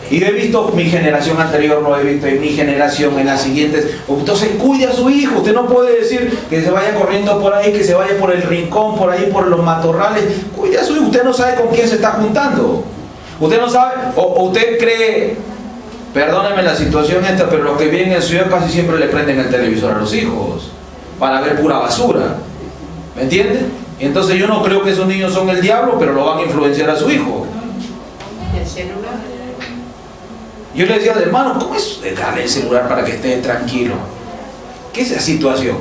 F: Y yo he visto mi generación anterior, lo he visto en mi generación, en las siguientes. Entonces cuide a su hijo. Usted no puede decir que se vaya corriendo por ahí, que se vaya por el rincón, por ahí por los matorrales. Cuide a su hijo. Usted no sabe con quién se está juntando. Usted no sabe, o usted cree, perdónenme la situación esta, pero los que vienen en ciudad casi siempre le prenden el televisor a los hijos para ver pura basura. ¿Me entiende? Y entonces yo no creo que esos niños son el diablo, pero lo van a influenciar a su hijo.
C: ¿El celular?
F: Yo le decía: hermano, ¿cómo es darle el celular para que esté tranquilo? ¿Qué es esa situación?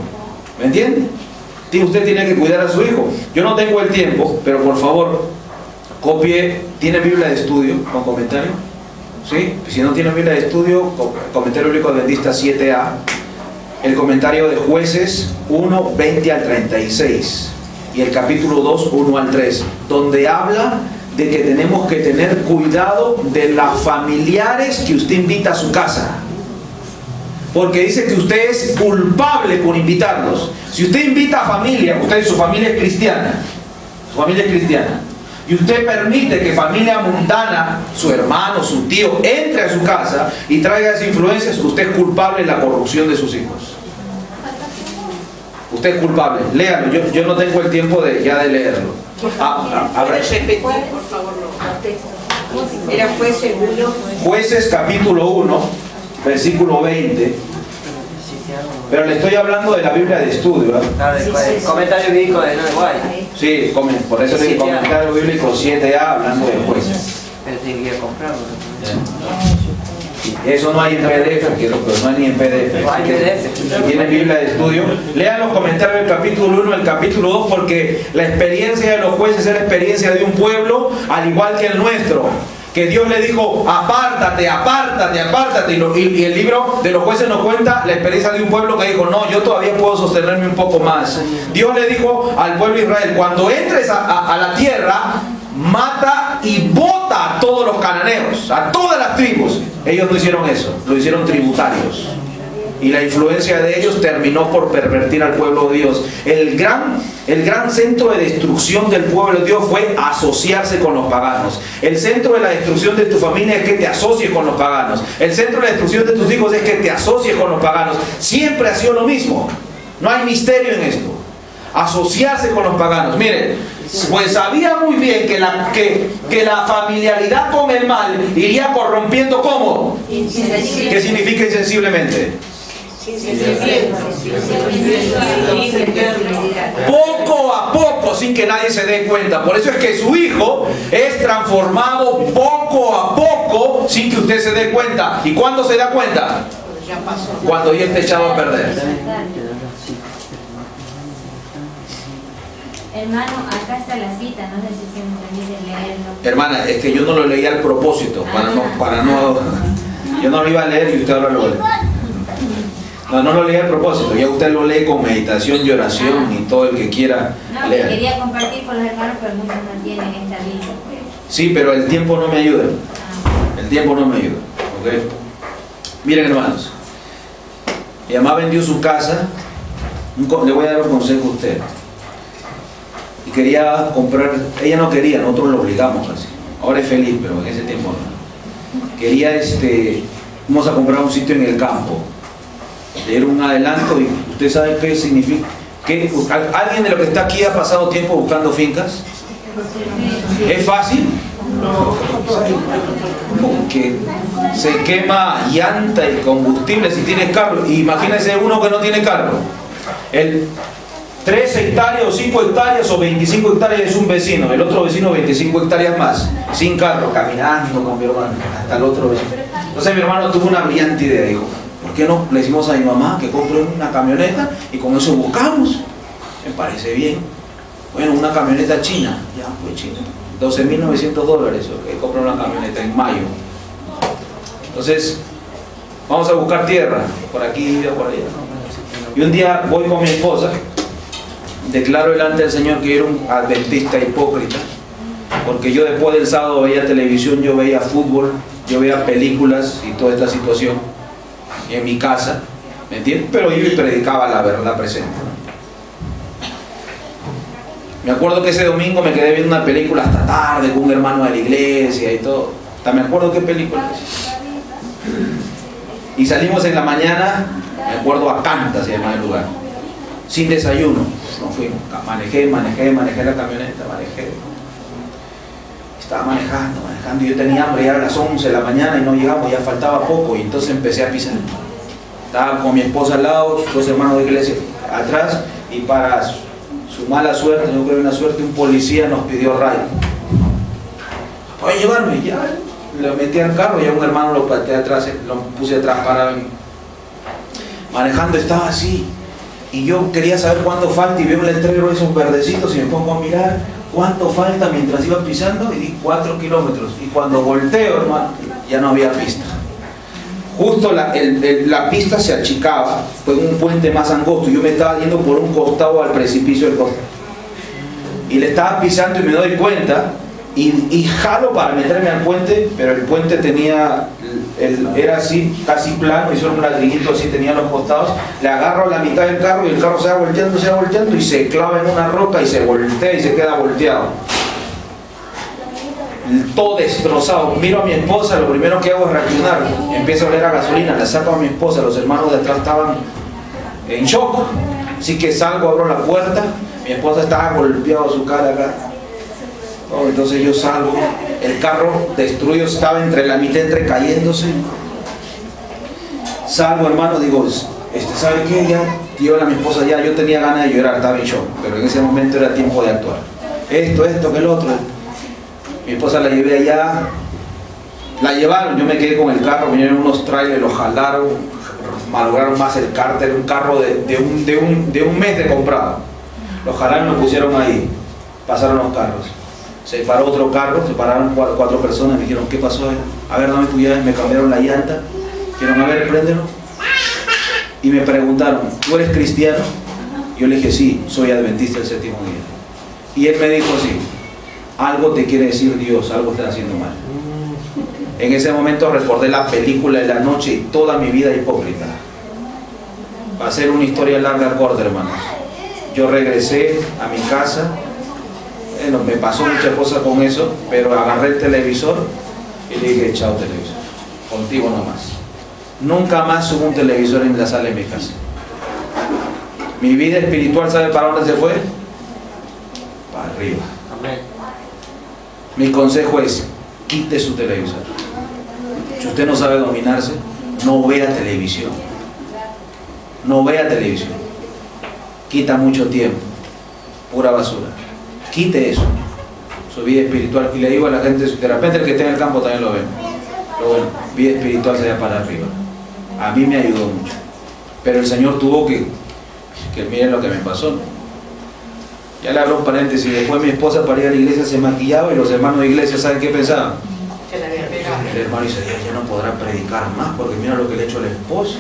F: ¿Me entiende? Usted tiene que cuidar a su hijo. Yo no tengo el tiempo, pero por favor, copie. ¿Tiene Biblia de estudio con comentario? ¿Sí? Si no tiene Biblia de estudio, comentario bíblico adventista 7A, el comentario de Jueces 1, 20 al 36 y el capítulo 2, 1 al 3, donde habla de que tenemos que tener cuidado de las familiares que usted invita a su casa, porque dice que usted es culpable por invitarlos. Si usted invita a familia, su familia es cristiana, y usted permite que familia mundana, su hermano, su tío, entre a su casa y traiga esas influencias, usted es culpable de la corrupción de sus hijos. Usted es culpable. Léalo, yo no tengo el tiempo ya de leerlo.
C: ¿Puedes repetir, por favor, Era Jueces 1.
F: Jueces capítulo 1, versículo 20. Pero le estoy hablando de la Biblia de estudio, ¿eh?
G: El comentario bíblico de Noé Guay.
F: Sí, por eso le comentario bíblico 7A hablando de jueces.
G: Pero tenía que comprarlo.
F: Eso no hay en PDF, no hay ni en PDF.
G: No hay PDF.
F: Si tiene Biblia de estudio, lean los comentarios del capítulo 1 y el capítulo 2, porque la experiencia de los jueces es la experiencia de un pueblo al igual que el nuestro. Que Dios le dijo, apártate, apártate, apártate. Y el libro de los jueces nos cuenta la experiencia de un pueblo que dijo, no, yo todavía puedo sostenerme un poco más. Dios le dijo al pueblo de Israel, cuando entres a la tierra, mata y bota a todos los cananeos, a todas las tribus. Ellos no hicieron eso, lo hicieron tributarios. Y la influencia de ellos terminó por pervertir al pueblo de Dios. El gran centro de destrucción del pueblo de Dios fue asociarse con los paganos. El centro de la destrucción de tu familia es que te asocies con los paganos. El centro de la destrucción de tus hijos es que te asocies con los paganos. Siempre ha sido lo mismo. No hay misterio en esto. Asociarse con los paganos. Miren, pues sabía muy bien que la familiaridad con el mal iría corrompiendo, ¿cómo? ¿Qué significa insensiblemente? Poco a poco, sin que nadie se dé cuenta. Por eso es que su hijo es transformado poco a poco, sin que usted se dé cuenta. ¿Y cuándo se da cuenta? Cuando ya está echado a perder.
D: Hermano, acá está la cita, no sé si se me permite leerlo.
F: Hermana, es que yo no lo leí al propósito, yo no lo iba a leer y usted ahora lo lee. No lo leí al propósito, ya usted lo lee con meditación y oración y todo el que quiera leer.
D: No, quería compartir con los hermanos, pero muchos no tienen esta Biblia.
F: Sí, pero el tiempo no me ayuda. El tiempo no me ayuda. ¿Okay? Miren, hermanos, mi mamá vendió su casa. Le voy a dar un consejo a usted. Y quería comprar, ella no quería, nosotros lo obligamos casi. Ahora es feliz, pero en ese tiempo no. Quería, vamos a comprar un sitio en el campo. Le dieron un adelanto y usted sabe qué significa. ¿Alguien de los que está aquí ha pasado tiempo buscando fincas? ¿Es fácil? Porque se quema llanta y combustible si tienes carro. Imagínese uno que no tiene carro. 3 hectáreas o 5 hectáreas o 25 hectáreas es un vecino, el otro vecino 25 hectáreas más, sin carro, caminando con mi hermano, hasta el otro vecino. Entonces mi hermano tuvo una brillante idea, dijo, ¿por qué no le decimos a mi mamá que compre una camioneta y con eso buscamos? Me parece bien. Bueno, una camioneta china, ya pues china, $12.900, que compra una camioneta en mayo. Entonces, vamos a buscar tierra, por aquí y por allá. Y un día voy con mi esposa, declaro delante del Señor que era un adventista hipócrita, porque yo después del sábado veía televisión, yo veía fútbol, yo veía películas y toda esta situación en mi casa, ¿me entiendes? Pero yo predicaba la verdad presente. Me acuerdo que ese domingo me quedé viendo una película hasta tarde con un hermano de la iglesia y todo. Hasta me acuerdo qué película es. Y salimos en la mañana, me acuerdo a Canta, se llama el lugar, sin desayuno. Nos fuimos, manejé la camioneta, estaba manejando y yo tenía hambre, ya era las 11 de la mañana y no llegamos, ya faltaba poco, y entonces empecé a pisar. Estaba con mi esposa al lado, 2 hermanos de iglesia atrás, y para su mala suerte, no creo una suerte, un policía nos pidió rayo. ¿Puede llevarme? Ya, lo metí al carro, ya un hermano lo pateé atrás, lo puse atrás para mí. Manejando estaba así, y yo quería saber cuánto falta, y veo un letrero de esos verdecitos y me pongo a mirar cuánto falta mientras iba pisando, y di 4 kilómetros, y cuando volteo, hermano, ya no había pista. Justo la pista se achicaba, fue un puente más angosto, y yo me estaba yendo por un costado al precipicio del costado, y le estaba pisando y me doy cuenta, y jalo para meterme al puente, pero el puente era así, casi plano, y solo un ladrillito así tenía los costados. Le agarro a la mitad del carro y el carro se va volteando y se clava en una roca y se voltea y se queda volteado. todo destrozado. Miro a mi esposa, lo primero que hago es reaccionar. Empiezo a oler a gasolina, la saco a mi esposa, los hermanos de atrás estaban en shock. Así que salgo, abro la puerta, mi esposa estaba golpeada su cara acá. Oh, entonces yo salgo, el carro destruido estaba entre la mitad, entre cayéndose. Salgo, hermano, digo, ¿sabe qué? Ya, tío, a mi esposa ya, yo tenía ganas de llorar, estaba en shock, pero en ese momento era tiempo de actuar. Esto, que el otro. Mi esposa la llevé allá, la llevaron, yo me quedé con el carro, vinieron unos trailers, lo jalaron, malograron más el cárter, un carro de un mes de comprado. Lo jalaron y lo pusieron ahí, pasaron los carros. Se paró otro carro, se pararon cuatro personas, me dijeron, ¿qué pasó? A ver, dame tu llave, me cambiaron la llanta, dijeron, a ver, préndelo. Y me preguntaron, ¿tú eres cristiano? Yo le dije, sí, soy adventista del séptimo día. Y él me dijo así, algo te quiere decir Dios, algo estás haciendo mal. En ese momento recordé la película de la noche y toda mi vida hipócrita. Va a ser una historia larga, corta, hermanos. Yo regresé a mi casa, bueno, me pasó muchas cosas con eso, pero agarré el televisor y le dije, chao televisor, contigo nomás. Nunca más hubo un televisor en la sala de mi casa. Mi vida espiritual, ¿sabe para dónde se fue? Para arriba. Mi consejo es, quite su televisor. Si usted no sabe dominarse, no vea televisión. No vea televisión. Quita mucho tiempo. Pura basura. Quite eso. Su vida espiritual. Y le digo a la gente, de repente el que está en el campo también lo ve. Pero bueno, vida espiritual se va para arriba. A mí me ayudó mucho. Pero el Señor tuvo que miren lo que me pasó. Ya le abro un paréntesis. Después mi esposa para ir a la iglesia se maquillaba y los hermanos de iglesia, ¿saben qué pensaban? El hermano dice, ya no podrá predicar más porque mira lo que le ha hecho a la esposa.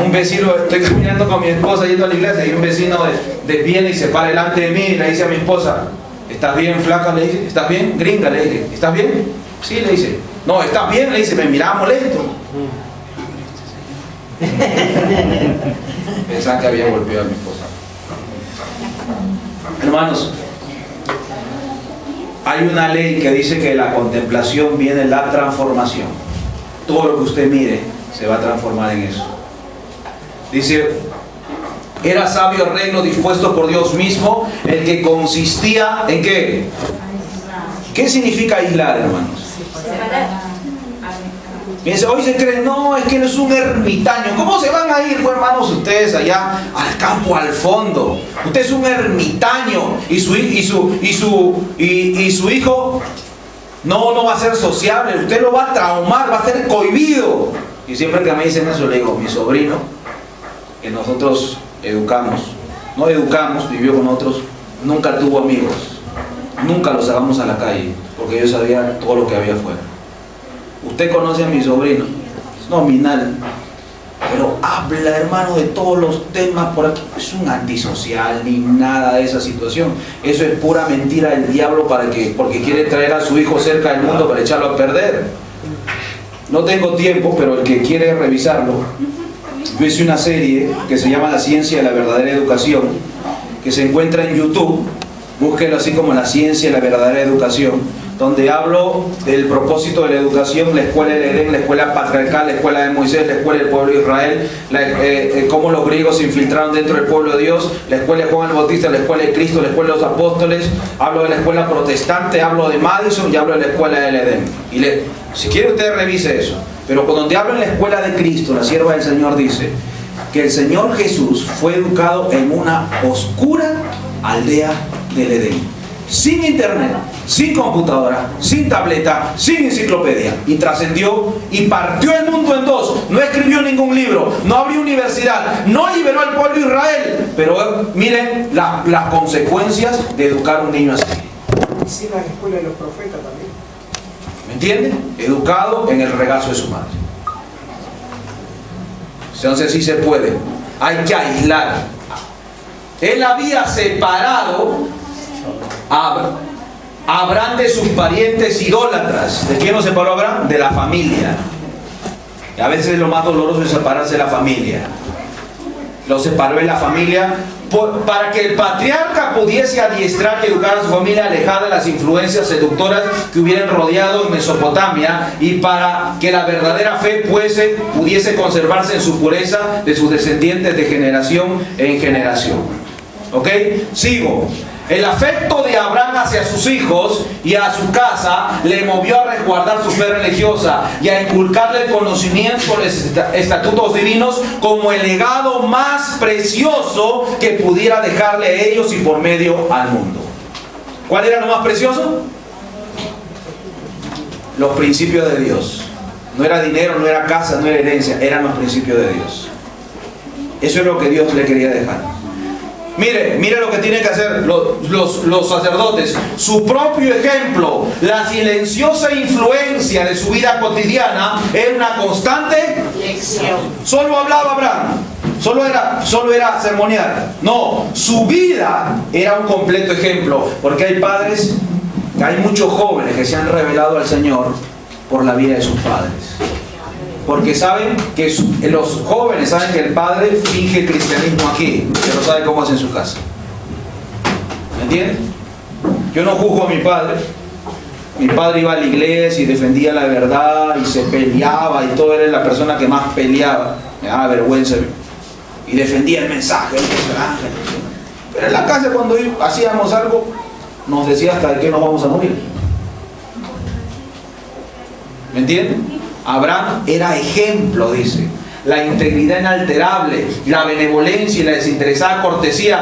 F: Un vecino, estoy caminando con mi esposa yendo a la iglesia y un vecino viene y se para delante de mí y le dice a mi esposa, ¿estás bien, flaca? Le dice, ¿estás bien? Gringa, le dice, ¿estás bien? Sí, le dice, no, ¿estás bien? Le dice, me miraba molesto. Pensaban que había golpeado a mi esposa. Hermanos, hay una ley que dice que de la contemplación viene la transformación. Todo lo que usted mire se va a transformar en eso. Dice, era sabio reino dispuesto por Dios mismo, el que consistía en ¿qué? ¿Qué significa aislar, hermanos? Piensa, hoy se creen, no, es que él es un ermitaño. ¿Cómo se van a ir, pues, hermanos, ustedes allá al campo, al fondo? Usted es un ermitaño y su hijo no va a ser sociable, usted lo va a traumar, va a ser cohibido. Y siempre que me dicen eso le digo, mi sobrino, que nosotros vivió con nosotros, nunca tuvo amigos, nunca los sacamos a la calle, porque yo sabía todo lo que había afuera. Usted conoce a mi sobrino, es nominal, pero habla, hermano, de todos los temas por aquí. Es un antisocial ni nada de esa situación. Eso es pura mentira del diablo porque quiere traer a su hijo cerca del mundo para echarlo a perder. No tengo tiempo, pero el que quiere revisarlo, yo hice una serie que se llama La Ciencia de la Verdadera Educación, que se encuentra en YouTube. Búsquelo así como La Ciencia de la Verdadera Educación, donde hablo del propósito de la educación, la escuela del Edén, la escuela patriarcal, la escuela de Moisés, la escuela del pueblo de Israel, cómo los griegos se infiltraron dentro del pueblo de Dios, la escuela de Juan el Bautista, la escuela de Cristo, la escuela de los apóstoles, hablo de la escuela protestante, hablo de Madison y hablo de la escuela del Edén. Y si quiere usted revise eso, pero donde hablo en la escuela de Cristo, la sierva del Señor dice que el Señor Jesús fue educado en una oscura aldea del Edén. Sin internet, sin computadora, sin tableta, sin enciclopedia. Y trascendió y partió el mundo en dos. No escribió ningún libro, no abrió universidad, no liberó al pueblo de Israel. Pero miren las consecuencias de educar a un niño así.
H: Hicieron la escuela de los profetas también.
F: ¿Me entienden? Educado en el regazo de su madre. Entonces sí se puede. Hay que aislar. Él había separado a Abraham de sus parientes idólatras. ¿De quién lo separó Abraham? De la familia. Y a veces lo más doloroso es separarse de la familia. Lo separó de la familia para que el patriarca pudiese adiestrar y educar a su familia alejada de las influencias seductoras que hubieran rodeado en Mesopotamia, y para que la verdadera fe pudiese conservarse en su pureza de sus descendientes de generación en generación. ¿Ok? Sigo. El afecto de Abraham hacia sus hijos y a su casa le movió a resguardar su fe religiosa y a inculcarle el conocimiento de los estatutos divinos como el legado más precioso que pudiera dejarle a ellos y por medio al mundo. ¿Cuál era lo más precioso? Los principios de Dios. No era dinero, no era casa, no era herencia, eran los principios de Dios. Eso es lo que Dios le quería dejar. Mire lo que tienen que hacer los sacerdotes. Su propio ejemplo, la silenciosa influencia de su vida cotidiana era una constante lección. Solo hablaba Abraham, solo era sermonear. No, su vida era un completo ejemplo. Porque hay muchos jóvenes que se han revelado al Señor por la vida de sus padres. Porque saben que los jóvenes saben que el padre finge cristianismo aquí, pero sabe cómo hace en su casa. ¿Me entienden? Yo no juzgo a mi padre. Mi padre iba a la iglesia y defendía la verdad y se peleaba y todo, era la persona que más peleaba. Me daba vergüenza. Y defendía el mensaje. Pero en la casa, cuando hacíamos algo, nos decía hasta de qué nos vamos a morir. ¿Me entienden? Abraham era ejemplo, dice. La integridad inalterable, la benevolencia y la desinteresada cortesía